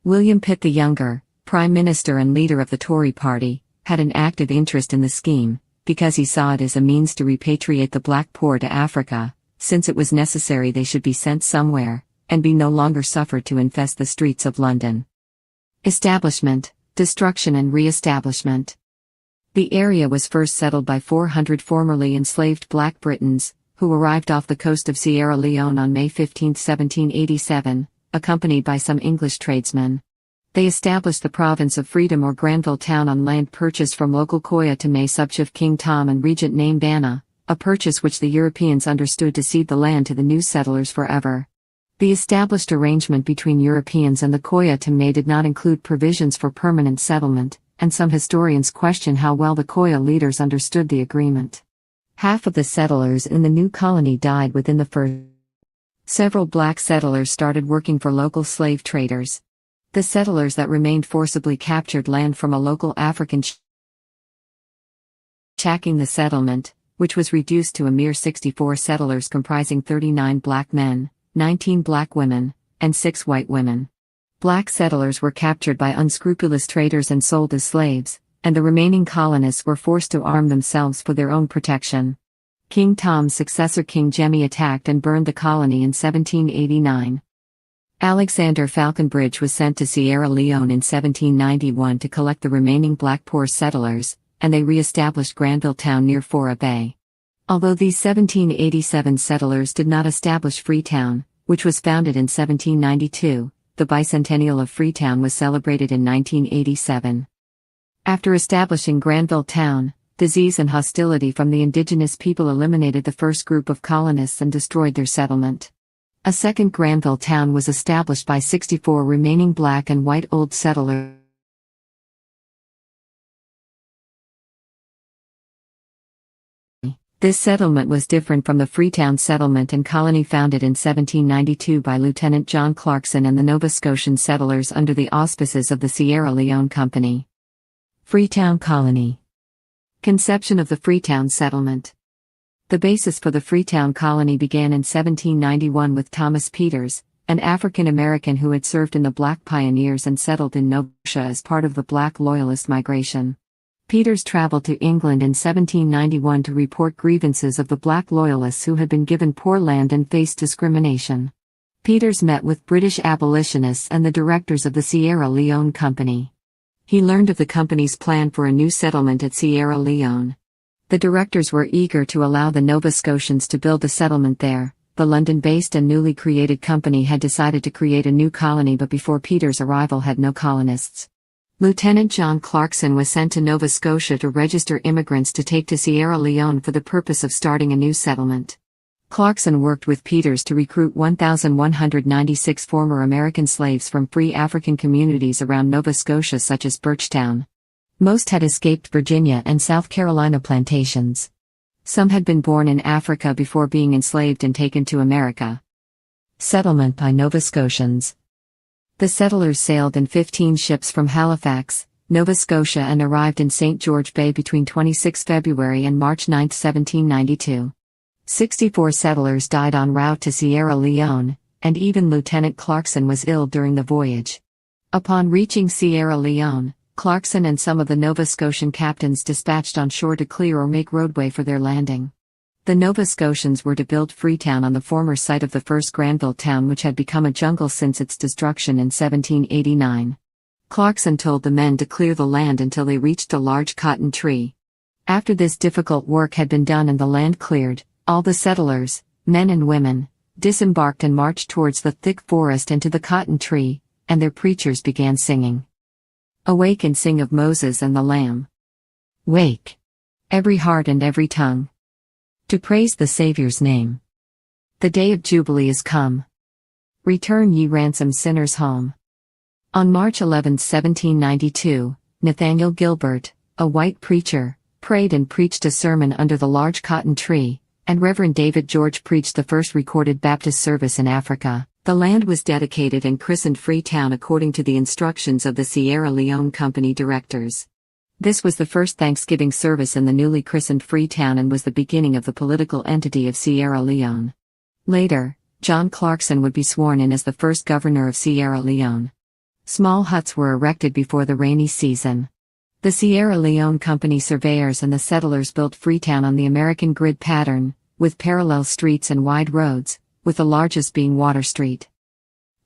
Speaker 2: William Pitt the Younger, Prime Minister and leader of the Tory party, had an active interest in the scheme, because he saw it as a means to repatriate the black poor to Africa, since it was necessary they should be sent somewhere, and be no longer suffered to infest the streets of London. Establishment, destruction and re-establishment. The area was first settled by 400 formerly enslaved Black Britons, who arrived off the coast of Sierra Leone on May 15, 1787, accompanied by some English tradesmen. They established the Province of Freedom or Granville Town on land purchased from local Koya Tamé subchief King Tom and regent named Bana, a purchase which the Europeans understood to cede the land to the new settlers forever. The established arrangement between Europeans and the Koya Tamé did not include provisions for permanent settlement, and some historians question how well the Koya leaders understood the agreement. Half of the settlers in the new colony died within the first. Several black settlers started working for local slave traders. The settlers that remained forcibly captured land from a local African sacking the settlement, which was reduced to a mere 64 settlers comprising 39 black men, 19 black women, and 6 white women. Black settlers were captured by unscrupulous traders and sold as slaves, and the remaining colonists were forced to arm themselves for their own protection. King Tom's successor King Jemmy attacked and burned the colony in 1789. Alexander Falconbridge was sent to Sierra Leone in 1791 to collect the remaining black poor settlers, and they re-established Granville Town near Fora Bay. Although these 1787 settlers did not establish Freetown, which was founded in 1792, the bicentennial of Freetown was celebrated in 1987. After establishing Granville Town, disease and hostility from the indigenous people eliminated the first group of colonists and destroyed their settlement. A second Granville Town was established by 64 remaining black and white old settlers. This settlement was different from the Freetown settlement and colony founded in 1792 by Lieutenant John Clarkson and the Nova Scotian settlers under the auspices of the Sierra Leone Company. Freetown Colony. Conception of the Freetown settlement. The basis for the Freetown colony began in 1791 with Thomas Peters, an African American who had served in the Black Pioneers and settled in Nova Scotia as part of the Black Loyalist migration. Peters traveled to England in 1791 to report grievances of the Black Loyalists who had been given poor land and faced discrimination. Peters met with British abolitionists and the directors of the Sierra Leone Company. He learned of the company's plan for a new settlement at Sierra Leone. The directors were eager to allow the Nova Scotians to build a settlement there. The London-based and newly created company had decided to create a new colony, but before Peters' arrival had no colonists. Lieutenant John Clarkson was sent to Nova Scotia to register immigrants to take to Sierra Leone for the purpose of starting a new settlement. Clarkson worked with Peters to recruit 1,196 former American slaves from free African communities around Nova Scotia such as Birchtown. Most had escaped Virginia and South Carolina plantations. Some had been born in Africa before being enslaved and taken to America. Settlement by Nova Scotians. The settlers sailed in 15 ships from Halifax, Nova Scotia and arrived in St. George Bay between 26 February and March 9, 1792. 64 settlers died en route to Sierra Leone, and even Lieutenant Clarkson was ill during the voyage. Upon reaching Sierra Leone, Clarkson and some of the Nova Scotian captains dispatched on shore to clear or make roadway for their landing. The Nova Scotians were to build Freetown on the former site of the first Granville Town, which had become a jungle since its destruction in 1789. Clarkson told the men to clear the land until they reached a large cotton tree. After this difficult work had been done and the land cleared, all the settlers, men and women, disembarked and marched towards the thick forest and to the cotton tree, and their preachers began singing. Awake and sing of Moses and the Lamb. Wake, every heart and every tongue, to praise the Saviour's name. The day of Jubilee is come. Return ye ransomed sinners home. On March 11, 1792, Nathaniel Gilbert, a white preacher, prayed and preached a sermon under the large cotton tree, and Reverend David George preached the first recorded Baptist service in Africa. The land was dedicated and christened Freetown according to the instructions of the Sierra Leone Company directors. This was the first Thanksgiving service in the newly christened Freetown and was the beginning of the political entity of Sierra Leone. Later, John Clarkson would be sworn in as the first governor of Sierra Leone. Small huts were erected before the rainy season. The Sierra Leone Company surveyors and the settlers built Freetown on the American grid pattern, with parallel streets and wide roads, with the largest being Water Street.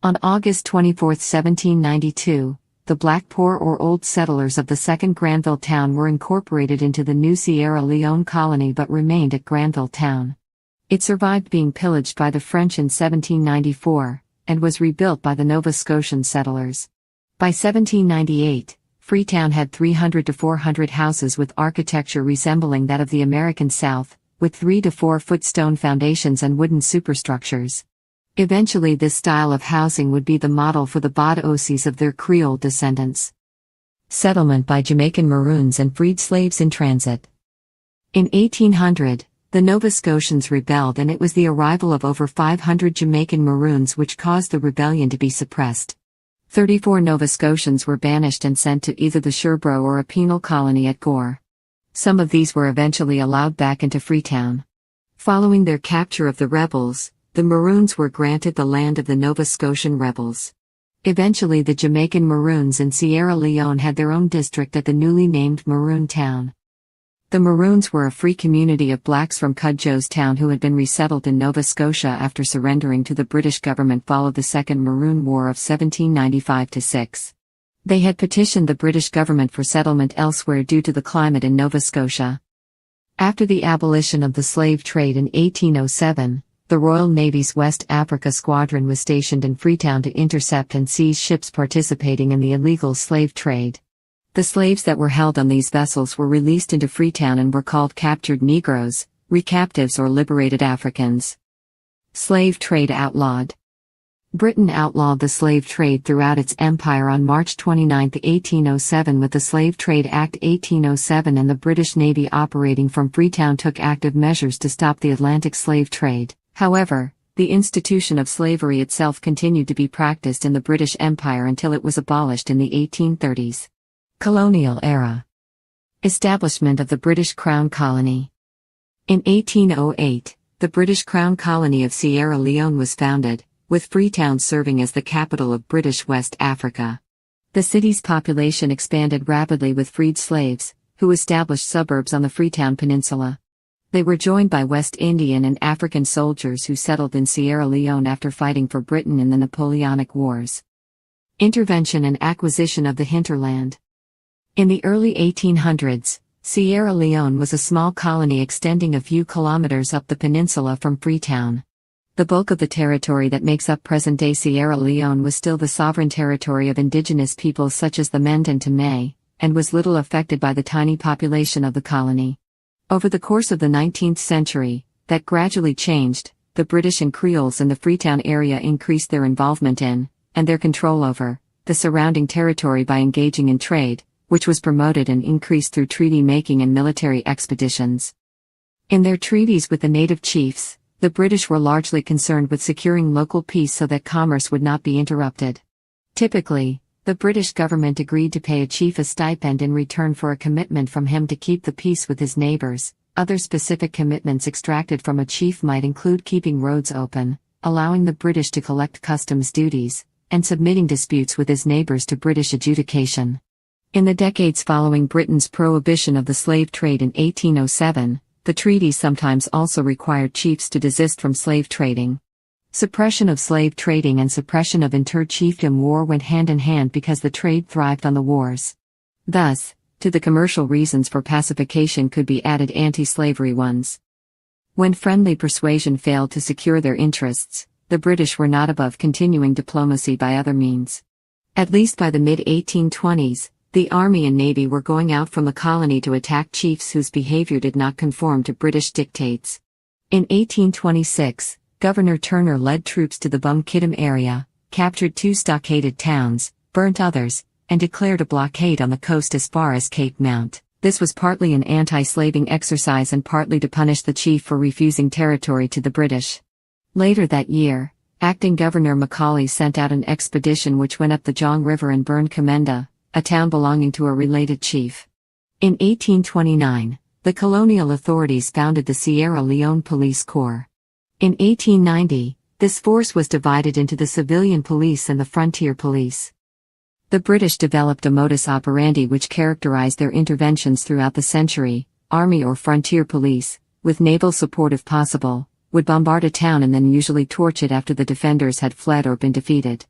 Speaker 2: On August 24, 1792, the black poor or old settlers of the second Granville Town were incorporated into the new Sierra Leone colony but remained at Granville Town. It survived being pillaged by the French in 1794, and was rebuilt by the Nova Scotian settlers. By 1798, Freetown had 300 to 400 houses with architecture resembling that of the American South, with 3 to 4 foot stone foundations and wooden superstructures. Eventually this style of housing would be the model for the Bad-Ocies of their Creole descendants. Settlement by Jamaican Maroons and freed slaves in transit. In 1800, the Nova Scotians rebelled and it was the arrival of over 500 Jamaican Maroons which caused the rebellion to be suppressed. 34 Nova Scotians were banished and sent to either the Sherbrooke or a penal colony at Gore. Some of these were eventually allowed back into Freetown. Following their capture of the rebels, the Maroons were granted the land of the Nova Scotian rebels. Eventually the Jamaican Maroons in Sierra Leone had their own district at the newly named Maroon Town. The Maroons were a free community of blacks from Cudjoe's Town who had been resettled in Nova Scotia after surrendering to the British government following the Second Maroon War of 1795-6. They had petitioned the British government for settlement elsewhere due to the climate in Nova Scotia. After the abolition of the slave trade in 1807, The Royal Navy's West Africa Squadron was stationed in Freetown to intercept and seize ships participating in the illegal slave trade. The slaves that were held on these vessels were released into Freetown and were called captured Negroes, recaptives or liberated Africans. Slave trade outlawed. Britain outlawed the slave trade throughout its empire on March 29, 1807 with the Slave Trade Act 1807, and the British Navy operating from Freetown took active measures to stop the Atlantic slave trade. However, the institution of slavery itself continued to be practiced in the British Empire until it was abolished in the 1830s. Colonial era. Establishment of the British Crown Colony. In 1808, the British Crown Colony of Sierra Leone was founded, with Freetown serving as the capital of British West Africa. The city's population expanded rapidly with freed slaves, who established suburbs on the Freetown Peninsula. They were joined by West Indian and African soldiers who settled in Sierra Leone after fighting for Britain in the Napoleonic Wars. Intervention and acquisition of the hinterland. In the early 1800s, Sierra Leone was a small colony extending a few kilometers up the peninsula from Freetown. The bulk of the territory that makes up present-day Sierra Leone was still the sovereign territory of indigenous peoples such as the Mende and Temé, and was little affected by the tiny population of the colony. Over the course of the 19th century, that gradually changed. The British and Creoles in the Freetown area increased their involvement in, and their control over, the surrounding territory by engaging in trade, which was promoted and increased through treaty-making and military expeditions. In their treaties with the native chiefs, the British were largely concerned with securing local peace so that commerce would not be interrupted. Typically, the British government agreed to pay a chief a stipend in return for a commitment from him to keep the peace with his neighbors. Other specific commitments extracted from a chief might include keeping roads open, allowing the British to collect customs duties, and submitting disputes with his neighbors to British adjudication. In the decades following Britain's prohibition of the slave trade in 1807, the treaties sometimes also required chiefs to desist from slave trading. Suppression of slave trading and suppression of inter-chiefdom war went hand in hand because the trade thrived on the wars. Thus, to the commercial reasons for pacification could be added anti-slavery ones. When friendly persuasion failed to secure their interests, the British were not above continuing diplomacy by other means. At least by the mid-1820s, the Army and Navy were going out from the colony to attack chiefs whose behavior did not conform to British dictates. In 1826, Governor Turner led troops to the Bum Kidam area, captured 2 stockaded towns, burnt others, and declared a blockade on the coast as far as Cape Mount. This was partly an anti-slaving exercise and partly to punish the chief for refusing territory to the British. Later that year, acting Governor Macaulay sent out an expedition which went up the Jong River and burned Comenda, a town belonging to a related chief. In 1829, the colonial authorities founded the Sierra Leone Police Corps. In 1890, this force was divided into the civilian police and the frontier police. The British developed a modus operandi which characterized their interventions throughout the century. Army or frontier police, with naval support if possible, would bombard a town and then usually torch it after the defenders had fled or been defeated.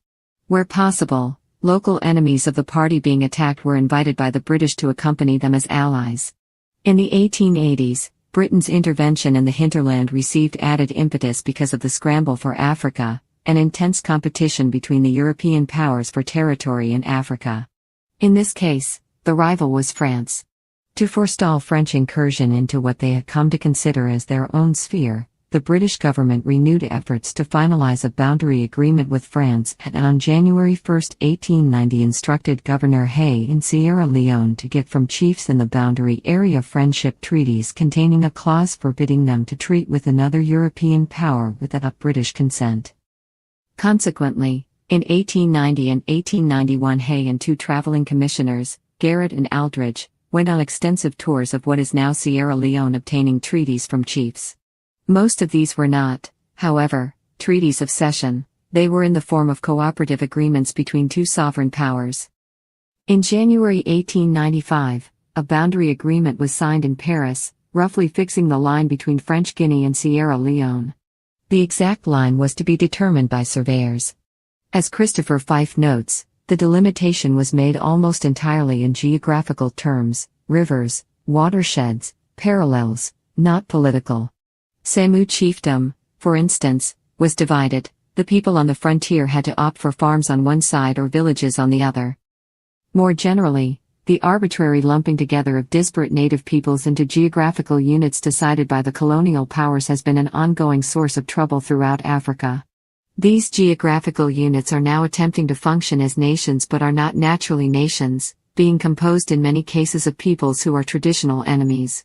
Speaker 2: Where possible, local enemies of the party being attacked were invited by the British to accompany them as allies. In the 1880s, Britain's intervention in the hinterland received added impetus because of the scramble for Africa, an intense competition between the European powers for territory in Africa. In this case, the rival was France. To forestall French incursion into what they had come to consider as their own sphere, the British government renewed efforts to finalize a boundary agreement with France and on January 1, 1890 instructed Governor Hay in Sierra Leone to get from chiefs in the boundary area friendship treaties containing a clause forbidding them to treat with another European power without British consent. Consequently, in 1890 and 1891 Hay and 2 traveling commissioners, Garrett and Aldridge, went on extensive tours of what is now Sierra Leone obtaining treaties from chiefs. Most of these were not, however, treaties of cession. They were in the form of cooperative agreements between 2 sovereign powers. In January 1895, a boundary agreement was signed in Paris, roughly fixing the line between French Guinea and Sierra Leone. The exact line was to be determined by surveyors. As Christopher Fife notes, the delimitation was made almost entirely in geographical terms, rivers, watersheds, parallels, not political. Samu chiefdom, for instance, was divided. The people on the frontier had to opt for farms on one side or villages on the other. More generally, the arbitrary lumping together of disparate native peoples into geographical units decided by the colonial powers has been an ongoing source of trouble throughout Africa. These geographical units are now attempting to function as nations but are not naturally nations, being composed in many cases of peoples who are traditional enemies.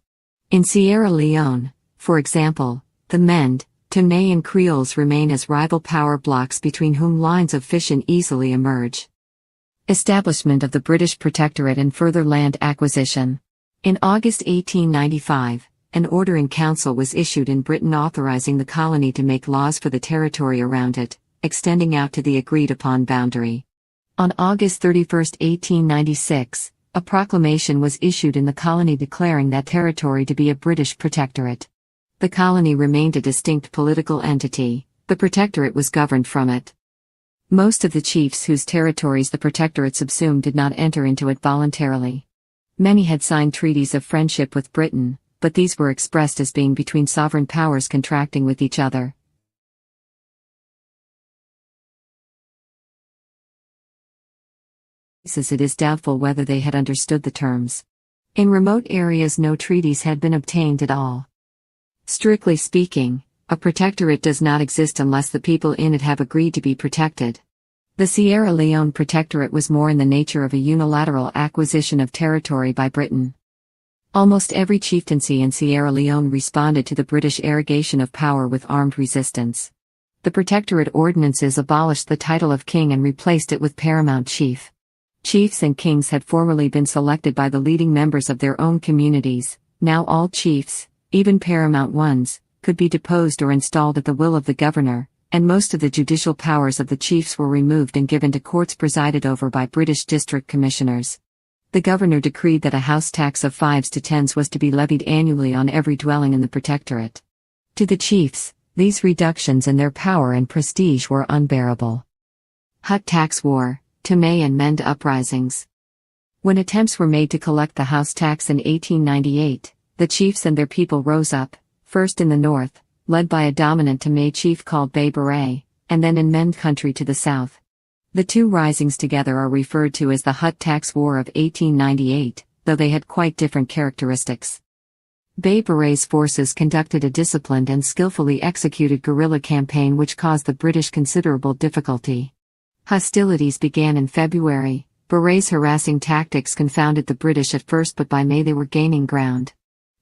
Speaker 2: In Sierra Leone, for example, the Mende, Tene and Creoles remain as rival power blocks between whom lines of fission easily emerge. Establishment of the British Protectorate and further land acquisition. In August 1895, an order in council was issued in Britain authorizing the colony to make laws for the territory around it, extending out to the agreed-upon boundary. On August 31, 1896, a proclamation was issued in the colony declaring that territory to be a British protectorate. The colony remained a distinct political entity. The protectorate was governed from it. Most of the chiefs whose territories the protectorate subsumed did not enter into it voluntarily. Many had signed treaties of friendship with Britain, but these were expressed as being between sovereign powers contracting with each other. It is doubtful whether they had understood the terms. In remote areas no treaties had been obtained at all. Strictly speaking, a protectorate does not exist unless the people in it have agreed to be protected. The Sierra Leone Protectorate was more in the nature of a unilateral acquisition of territory by Britain. Almost every chieftaincy in Sierra Leone responded to the British arrogation of power with armed resistance. The Protectorate ordinances abolished the title of king and replaced it with paramount chief. Chiefs and kings had formerly been selected by the leading members of their own communities. Now all chiefs, even paramount ones, could be deposed or installed at the will of the governor, and most of the judicial powers of the chiefs were removed and given to courts presided over by British district commissioners. The governor decreed that a house tax of 5s to 10s was to be levied annually on every dwelling in the protectorate. To the chiefs, these reductions in their power and prestige were unbearable. Hut tax war, Teme and Mende uprisings. When attempts were made to collect the house tax in 1898, the chiefs and their people rose up, first in the north, led by a dominant Teme chief called Bay Beret, and then in Mende country to the south. The two risings together are referred to as the Hut Tax War of 1898, though they had quite different characteristics. Bay Beret's forces conducted a disciplined and skillfully executed guerrilla campaign which caused the British considerable difficulty. Hostilities began in February. Beret's harassing tactics confounded the British at first, but by May they were gaining ground.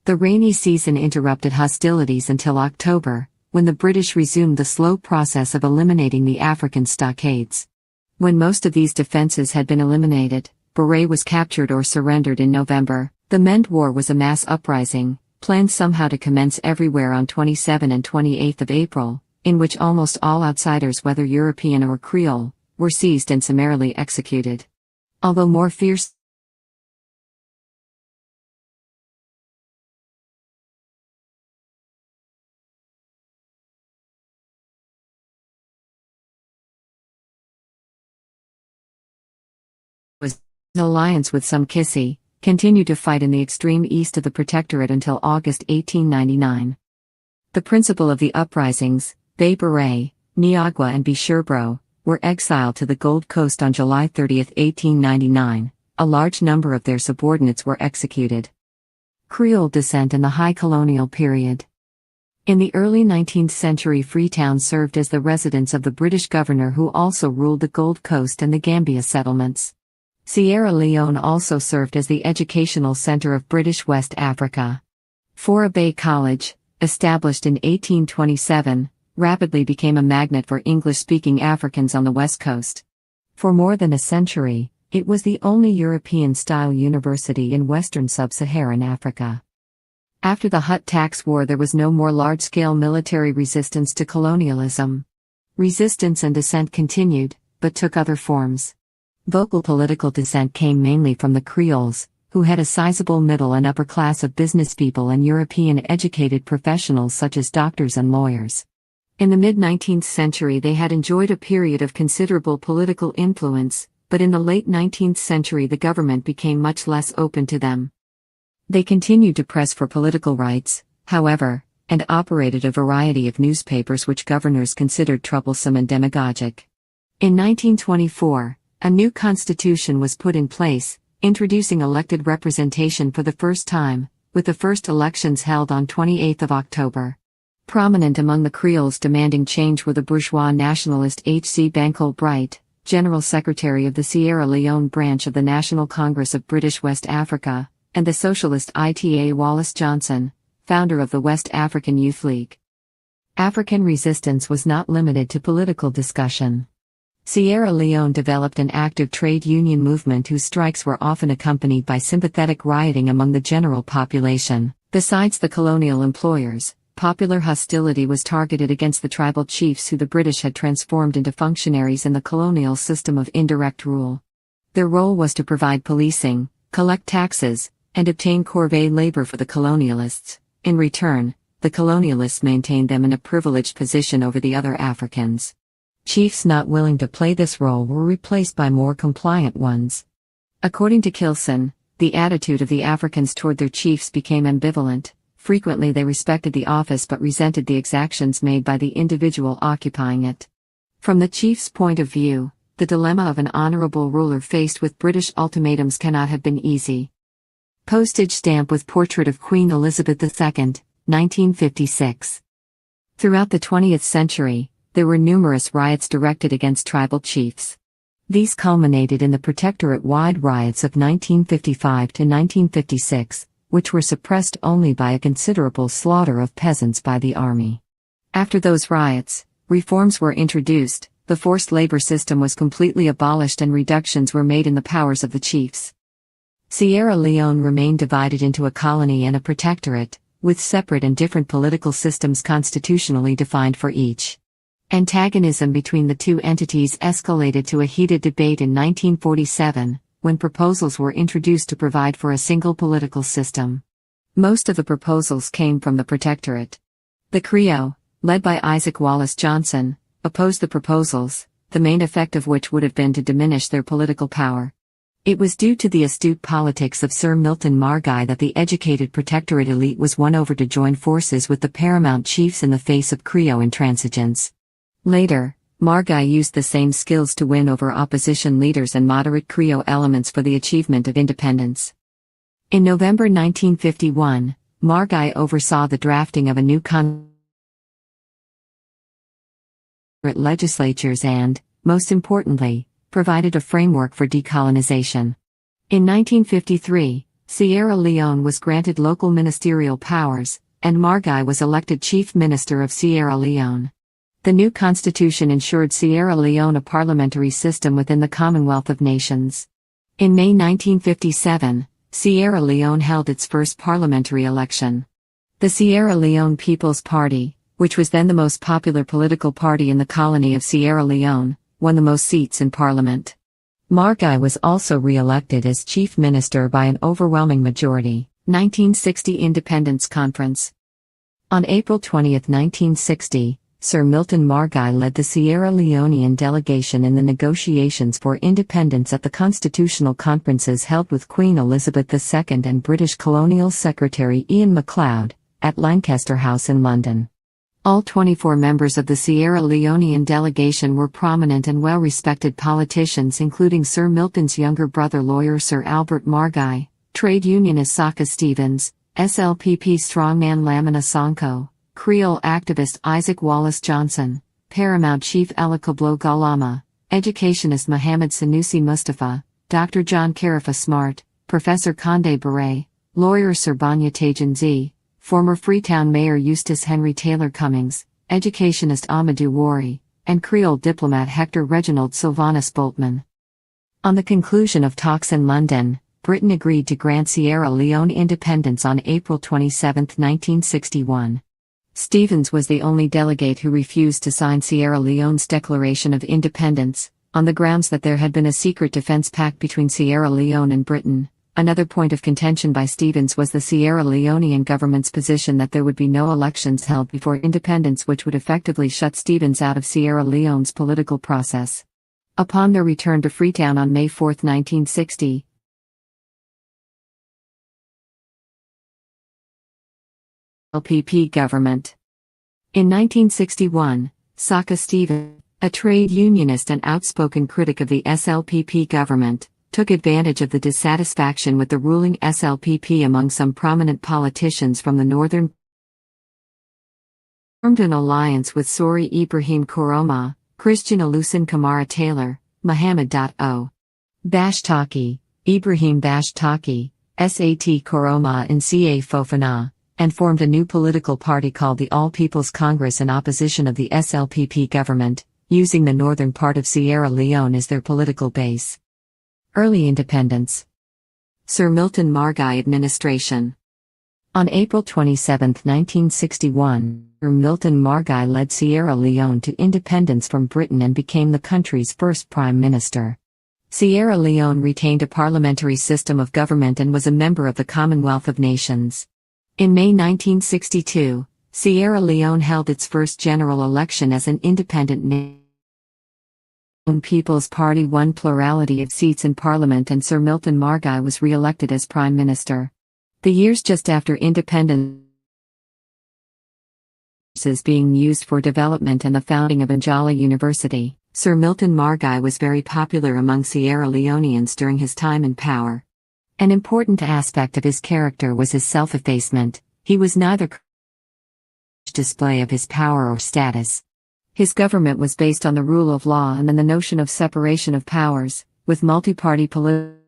Speaker 2: The rainy season interrupted hostilities until October, when the British resumed the slow process of eliminating the African stockades. When most of these defenses had been eliminated, Beret was captured or surrendered in November. The Mende War was a mass uprising, planned somehow to commence everywhere on 27 and 28 of April, in which almost all outsiders, whether European or Creole, were seized and summarily executed. Although more fierce was an alliance with some Kissi, continued to fight in the extreme east of the Protectorate until August 1899. The principal of the uprisings, Bay Beret, Niagua and Bisherbro, were exiled to the Gold Coast on July 30, 1899. A large number of their subordinates were executed. Creole descent in the High Colonial period. In the early 19th century, Freetown served as the residence of the British governor who also ruled the Gold Coast and the Gambia settlements. Sierra Leone also served as the educational center of British West Africa. Fora Bay College, established in 1827, rapidly became a magnet for English-speaking Africans on the West Coast. For more than a century, it was the only European-style university in Western Sub-Saharan Africa. After the Hut Tax War, there was no more large-scale military resistance to colonialism. Resistance and dissent continued, but took other forms. Vocal political dissent came mainly from the Creoles, who had a sizable middle and upper class of businesspeople and European-educated professionals such as doctors and lawyers. In the mid-19th century they had enjoyed a period of considerable political influence, but in the late 19th century the government became much less open to them. They continued to press for political rights, however, and operated a variety of newspapers which governors considered troublesome and demagogic. In 1924, a new constitution was put in place, introducing elected representation for the first time, with the first elections held on 28 October. Prominent among the Creoles demanding change were the bourgeois nationalist H.C. Bankole Bright, General Secretary of the Sierra Leone branch of the National Congress of British West Africa, and the socialist Ita Wallace Johnson, founder of the West African Youth League. African resistance was not limited to political discussion. Sierra Leone developed an active trade union movement whose strikes were often accompanied by sympathetic rioting among the general population. Besides the colonial employers, popular hostility was targeted against the tribal chiefs who the British had transformed into functionaries in the colonial system of indirect rule. Their role was to provide policing, collect taxes, and obtain corvée labor for the colonialists. In return, the colonialists maintained them in a privileged position over the other Africans. Chiefs not willing to play this role were replaced by more compliant ones. According to Kilson, the attitude of the Africans toward their chiefs became ambivalent. Frequently they respected the office but resented the exactions made by the individual occupying it. From the chief's point of view, the dilemma of an honorable ruler faced with British ultimatums cannot have been easy. Postage stamp with portrait of Queen Elizabeth II, 1956. Throughout the 20th century, there were numerous riots directed against tribal chiefs. These culminated in the Protectorate-wide riots of 1955 to 1956, which were suppressed only by a considerable slaughter of peasants by the army. After those riots, reforms were introduced, the forced labor system was completely abolished and reductions were made in the powers of the chiefs. Sierra Leone remained divided into a colony and a protectorate, with separate and different political systems constitutionally defined for each. Antagonism between the two entities escalated to a heated debate in 1947, when proposals were introduced to provide for a single political system. Most of the proposals came from the Protectorate. The Creole, led by Isaac Wallace Johnson, opposed the proposals, the main effect of which would have been to diminish their political power. It was due to the astute politics of Sir Milton Margai that the educated Protectorate elite was won over to join forces with the paramount chiefs in the face of Creole intransigence. Later, Margai used the same skills to win over opposition leaders and moderate Creole elements for the achievement of independence. In November 1951, Margai oversaw the drafting of a new legislatures and, most importantly, provided a framework for decolonization. In 1953, Sierra Leone was granted local ministerial powers, and Margai was elected Chief Minister of Sierra Leone. The new constitution ensured Sierra Leone a parliamentary system within the Commonwealth of Nations. In May 1957, Sierra Leone held its first parliamentary election. The Sierra Leone People's Party, which was then the most popular political party in the colony of Sierra Leone, won the most seats in parliament. Margai was also re-elected as chief minister by an overwhelming majority. 1960 Independence Conference. On April 20, 1960, Sir Milton Margai led the Sierra Leonean delegation in the negotiations for independence at the constitutional conferences held with Queen Elizabeth II and British Colonial Secretary Ian MacLeod, at Lancaster House in London. All 24 members of the Sierra Leonean delegation were prominent and well-respected politicians, including Sir Milton's younger brother lawyer Sir Albert Margai, trade unionist Saka Stevens, SLPP strongman Lamina Sonko, Creole activist Isaac Wallace Johnson, Paramount Chief Elikoblo Galama, educationist Mohammed Sanusi Mustafa, Dr. John Carafa Smart, Professor Condé Beret, lawyer Sir Banya Tajan Z, former Freetown Mayor Eustace Henry Taylor Cummings, educationist Amadou Wari, and Creole diplomat Hector Reginald Sylvanus Boltman. On the conclusion of talks in London, Britain agreed to grant Sierra Leone independence on April 27, 1961. Stevens was the only delegate who refused to sign Sierra Leone's Declaration of Independence, on the grounds that there had been a secret defense pact between Sierra Leone and Britain. Another point of contention by Stevens was the Sierra Leonean government's position that there would be no elections held before independence, which would effectively shut Stevens out of Sierra Leone's political process. Upon their return to Freetown on May 4, 1960, LPP government. In 1961, Saka Stevens, a trade unionist and outspoken critic of the SLPP government, took advantage of the dissatisfaction with the ruling SLPP among some prominent politicians from the northern, formed an alliance with Sori Ibrahim Koroma, Christian Alusin Kamara Taylor, Muhammad O. Bashtaki, Ibrahim Bashtaki, Sat Koroma and Ca Fofana, and formed a new political party called the All People's Congress in opposition of the SLPP government, using the northern part of Sierra Leone as their political base. Early independence. Sir Milton Margai administration. On April 27, 1961, Sir Milton Margai led Sierra Leone to independence from Britain and became the country's first prime minister. Sierra Leone retained a parliamentary system of government and was a member of the Commonwealth of Nations. In May 1962, Sierra Leone held its first general election as an independent nation. People's Party won plurality of seats in Parliament and Sir Milton Margai was re-elected as Prime Minister. The years just after independence being used for development and the founding of Njala University, Sir Milton Margai was very popular among Sierra Leoneans during his time in power. An important aspect of his character was his self-effacement. He was neither display of his power or status. His government was based on the rule of law and then the notion of separation of powers, with multi-party political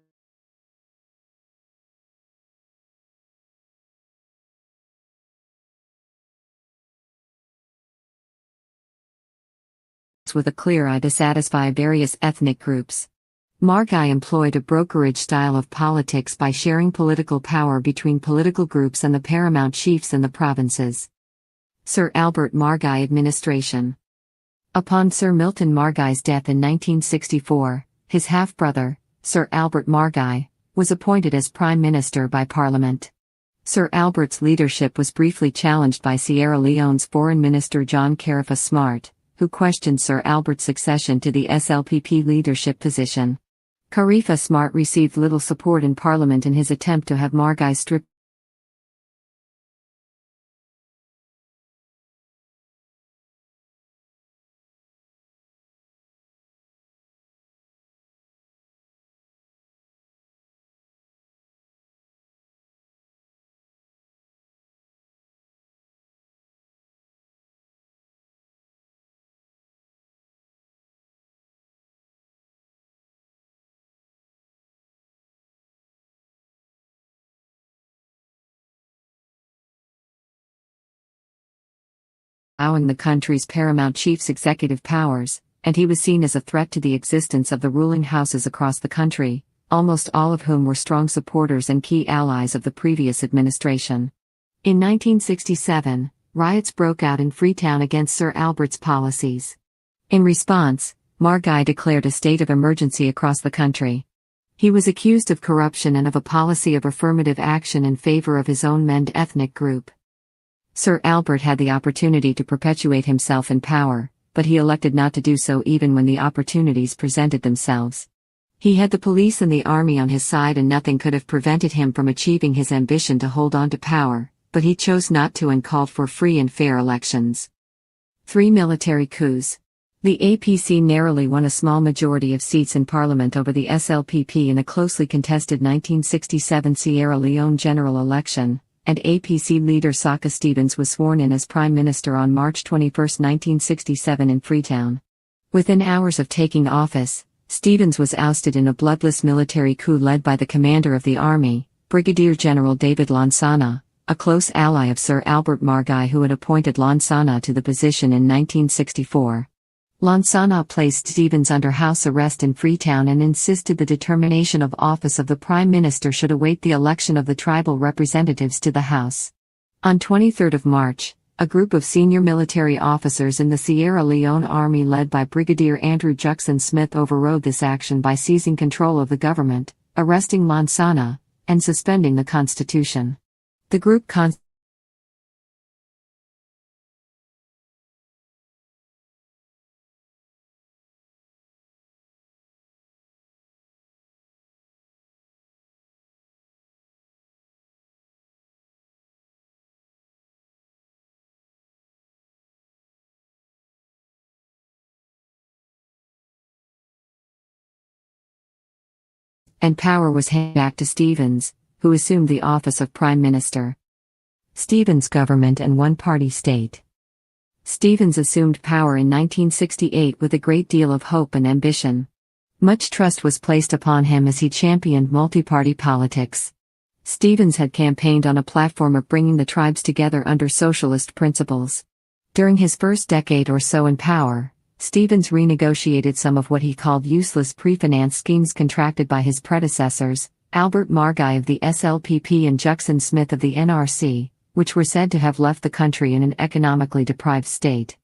Speaker 2: with a clear eye to satisfy various ethnic groups. Margai employed a brokerage style of politics by sharing political power between political groups and the paramount chiefs in the provinces. Sir Albert Margai administration. Upon Sir Milton Margai's death in 1964, his half-brother, Sir Albert Margai, was appointed as Prime Minister by Parliament. Sir Albert's leadership was briefly challenged by Sierra Leone's Foreign Minister John Carifa Smart, who questioned Sir Albert's succession to the SLPP leadership position. Carifa Smart received little support in Parliament in his attempt to have Margai stripped allowing the country's paramount chiefs executive powers, and he was seen as a threat to the existence of the ruling houses across the country, almost all of whom were strong supporters and key allies of the previous administration. In 1967, riots broke out in Freetown against Sir Albert's policies. In response, Margai declared a state of emergency across the country. He was accused of corruption and of a policy of affirmative action in favor of his own Mende ethnic group. Sir Albert had the opportunity to perpetuate himself in power, but he elected not to do so even when the opportunities presented themselves. He had the police and the army on his side and nothing could have prevented him from achieving his ambition to hold on to power, but he chose not to and called for free and fair elections. 3 military coups. The APC narrowly won a small majority of seats in Parliament over the SLPP in a closely contested 1967 Sierra Leone general election, and APC leader Saka Stevens was sworn in as Prime Minister on March 21, 1967 in Freetown. Within hours of taking office, Stevens was ousted in a bloodless military coup led by the commander of the army, Brigadier General David Lansana, a close ally of Sir Albert Margai who had appointed Lansana to the position in 1964. Lansana placed Stevens under house arrest in Freetown and insisted the determination of office of the Prime Minister should await the election of the tribal representatives to the House. On 23 March, a group of senior military officers in the Sierra Leone Army led by Brigadier Andrew Juxon Smith overrode this action by seizing control of the government, arresting Lansana, and suspending the constitution. The group and power was handed back to Stevens, who assumed the office of Prime Minister. Stevens' government and one-party state. Stevens assumed power in 1968 with a great deal of hope and ambition. Much trust was placed upon him as he championed multi-party politics. Stevens had campaigned on a platform of bringing the tribes together under socialist principles. During his first decade or so in power, Stevens renegotiated some of what he called useless pre-finance schemes contracted by his predecessors, Albert Margai of the SLPP and Juxon Smith of the NRC, which were said to have left the country in an economically deprived state.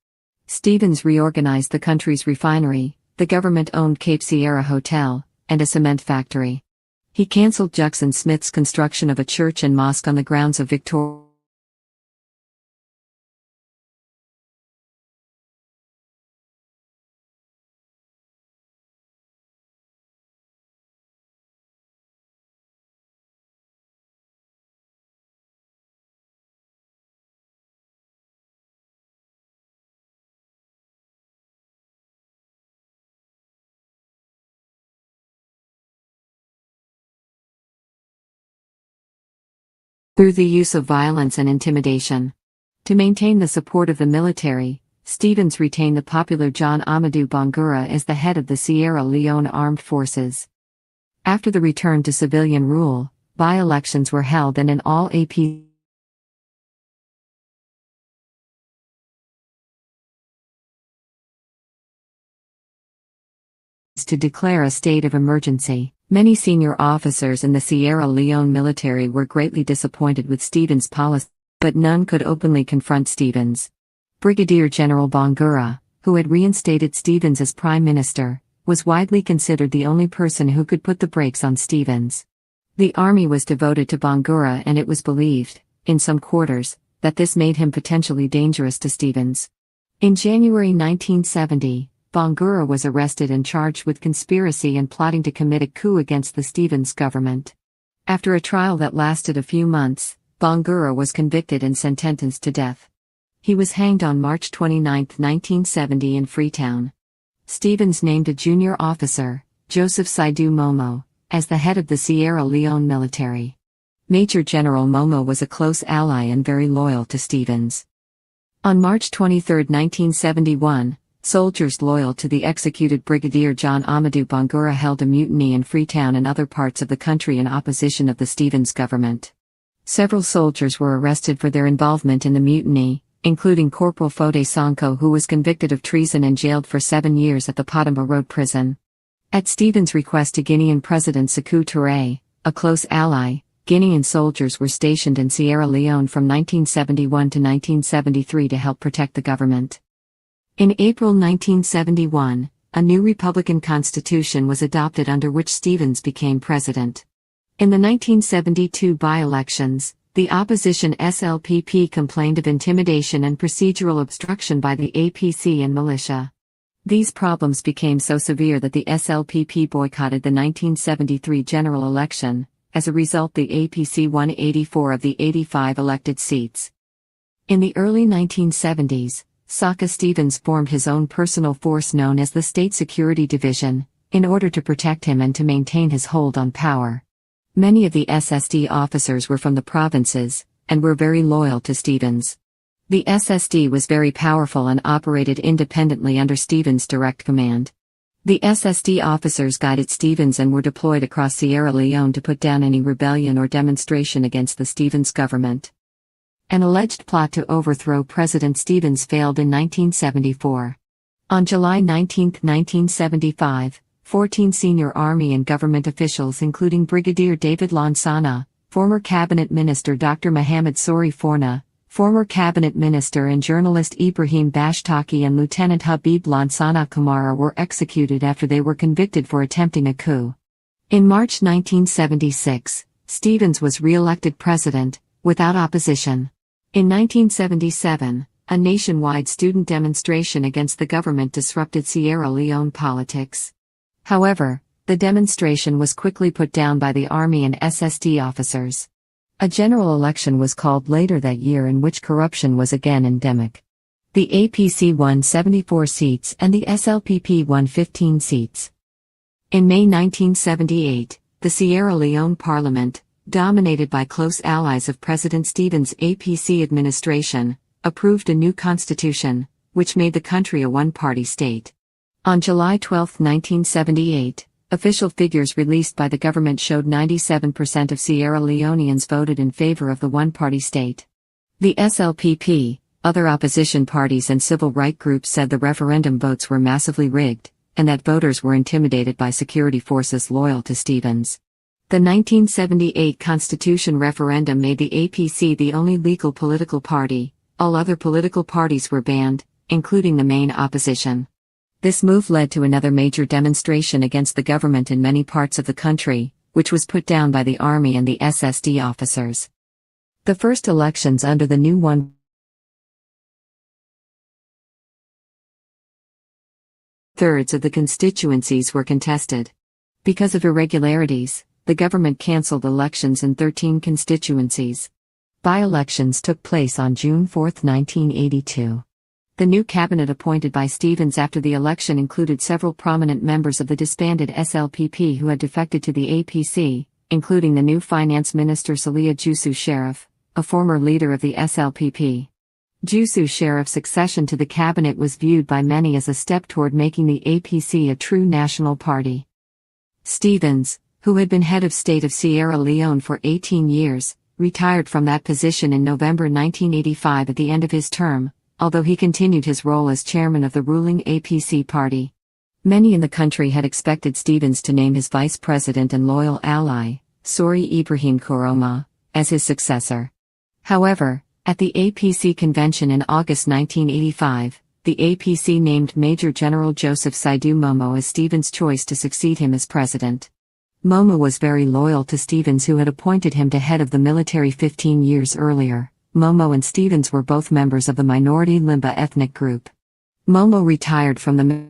Speaker 2: Stevens reorganized the country's refinery, the government-owned Cape Sierra Hotel, and a cement factory. He cancelled Juxon Smith's construction of a church and mosque on the grounds of Victoria through the use of violence and intimidation. To maintain the support of the military, Stevens retained the popular John Amadou Bangura as the head of the Sierra Leone Armed Forces. After the return to civilian rule, by-elections were held and in all AP to declare a state of emergency. Many senior officers in the Sierra Leone military were greatly disappointed with Stevens' policy, but none could openly confront Stevens. Brigadier General Bangura, who had reinstated Stevens as prime minister, was widely considered the only person who could put the brakes on Stevens. The army was devoted to Bangura, and it was believed, in some quarters, that this made him potentially dangerous to Stevens. In January 1970, Bangura was arrested and charged with conspiracy and plotting to commit a coup against the Stevens government. After a trial that lasted a few months, Bangura was convicted and sentenced to death. He was hanged on March 29, 1970 in Freetown. Stevens named a junior officer, Joseph Saidu Momo, as the head of the Sierra Leone military. Major General Momo was a close ally and very loyal to Stevens. On March 23, 1971, soldiers loyal to the executed Brigadier John Amadou Bangura held a mutiny in Freetown and other parts of the country in opposition of the Stevens government. Several soldiers were arrested for their involvement in the mutiny, including Corporal Fode Sonko, who was convicted of treason and jailed for 7 years at the Potamba Road prison. At Stevens' request to Guinean President Sékou Touré, a close ally, Guinean soldiers were stationed in Sierra Leone from 1971 to 1973 to help protect the government. In April 1971, a new Republican constitution was adopted under which Stevens became president. In the 1972 by-elections, the opposition SLPP complained of intimidation and procedural obstruction by the APC and militia. These problems became so severe that the SLPP boycotted the 1973 general election. As a result, the APC won 84 of the 85 elected seats. In the early 1970s, Saka Stevens formed his own personal force known as the State Security Division, in order to protect him and to maintain his hold on power. Many of the SSD officers were from the provinces, and were very loyal to Stevens. The SSD was very powerful and operated independently under Stevens' direct command. The SSD officers guided Stevens and were deployed across Sierra Leone to put down any rebellion or demonstration against the Stevens government. An alleged plot to overthrow President Stevens failed in 1974. On July 19, 1975, 14 senior Army and government officials including Brigadier David Lansana, former Cabinet Minister Dr. Mohamed Sori Forna, former Cabinet Minister and journalist Ibrahim Bashtaki and Lieutenant Habib Lansana Kamara were executed after they were convicted for attempting a coup. In March 1976, Stevens was re-elected president, without opposition. In 1977, a nationwide student demonstration against the government disrupted Sierra Leone politics. However, the demonstration was quickly put down by the Army and SSD officers. A general election was called later that year in which corruption was again endemic. The APC won 74 seats and the SLPP won 15 seats. In May 1978, The Sierra Leone Parliament, dominated by close allies of President Stevens' APC administration, approved a new constitution, which made the country a one-party state. On July 12, 1978, official figures released by the government showed 97% of Sierra Leoneans voted in favor of the one-party state. The SLPP, other opposition parties and civil rights groups said the referendum votes were massively rigged, and that voters were intimidated by security forces loyal to Stevens. The 1978 Constitution referendum made the APC the only legal political party. All other political parties were banned, including the main opposition. This move led to another major demonstration against the government in many parts of the country, which was put down by the army and the SSD officers. The first elections under the new one-thirds of the constituencies were contested. Because of irregularities, the government cancelled elections in 13 constituencies. By-elections took place on June 4, 1982. The new cabinet appointed by Stevens after the election included several prominent members of the disbanded SLPP who had defected to the APC, including the new finance minister Salia Jusu Sharif, a former leader of the SLPP. Jusu Sharif's succession to the cabinet was viewed by many as a step toward making the APC a true national party. Stevens, who had been head of state of Sierra Leone for 18 years, retired from that position in November 1985 at the end of his term, although he continued his role as chairman of the ruling APC party. Many in the country had expected Stevens to name his vice president and loyal ally, Sori Ibrahim Koroma, as his successor. However, at the APC convention in August 1985, the APC named Major General Joseph Saidu Momo as Stevens' choice to succeed him as president. Momo was very loyal to Stevens, who had appointed him to head of the military 15 years earlier. Momo and Stevens were both members of the minority Limba ethnic group. Momo retired from the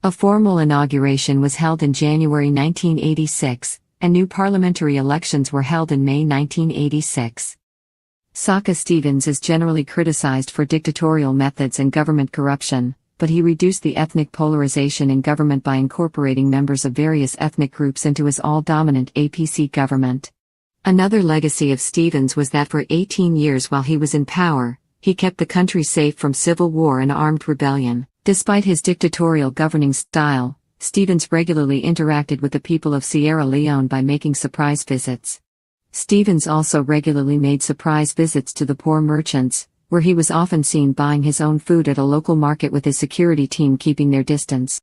Speaker 2: A formal inauguration was held in January 1986, and new parliamentary elections were held in May 1986. Saka Stevens is generally criticized for dictatorial methods and government corruption, but he reduced the ethnic polarization in government by incorporating members of various ethnic groups into his all-dominant APC government. Another legacy of Stevens was that for 18 years while he was in power, he kept the country safe from civil war and armed rebellion. Despite his dictatorial governing style, Stevens regularly interacted with the people of Sierra Leone by making surprise visits. Stevens also regularly made surprise visits to the poor merchants, where he was often seen buying his own food at a local market with his security team keeping their distance.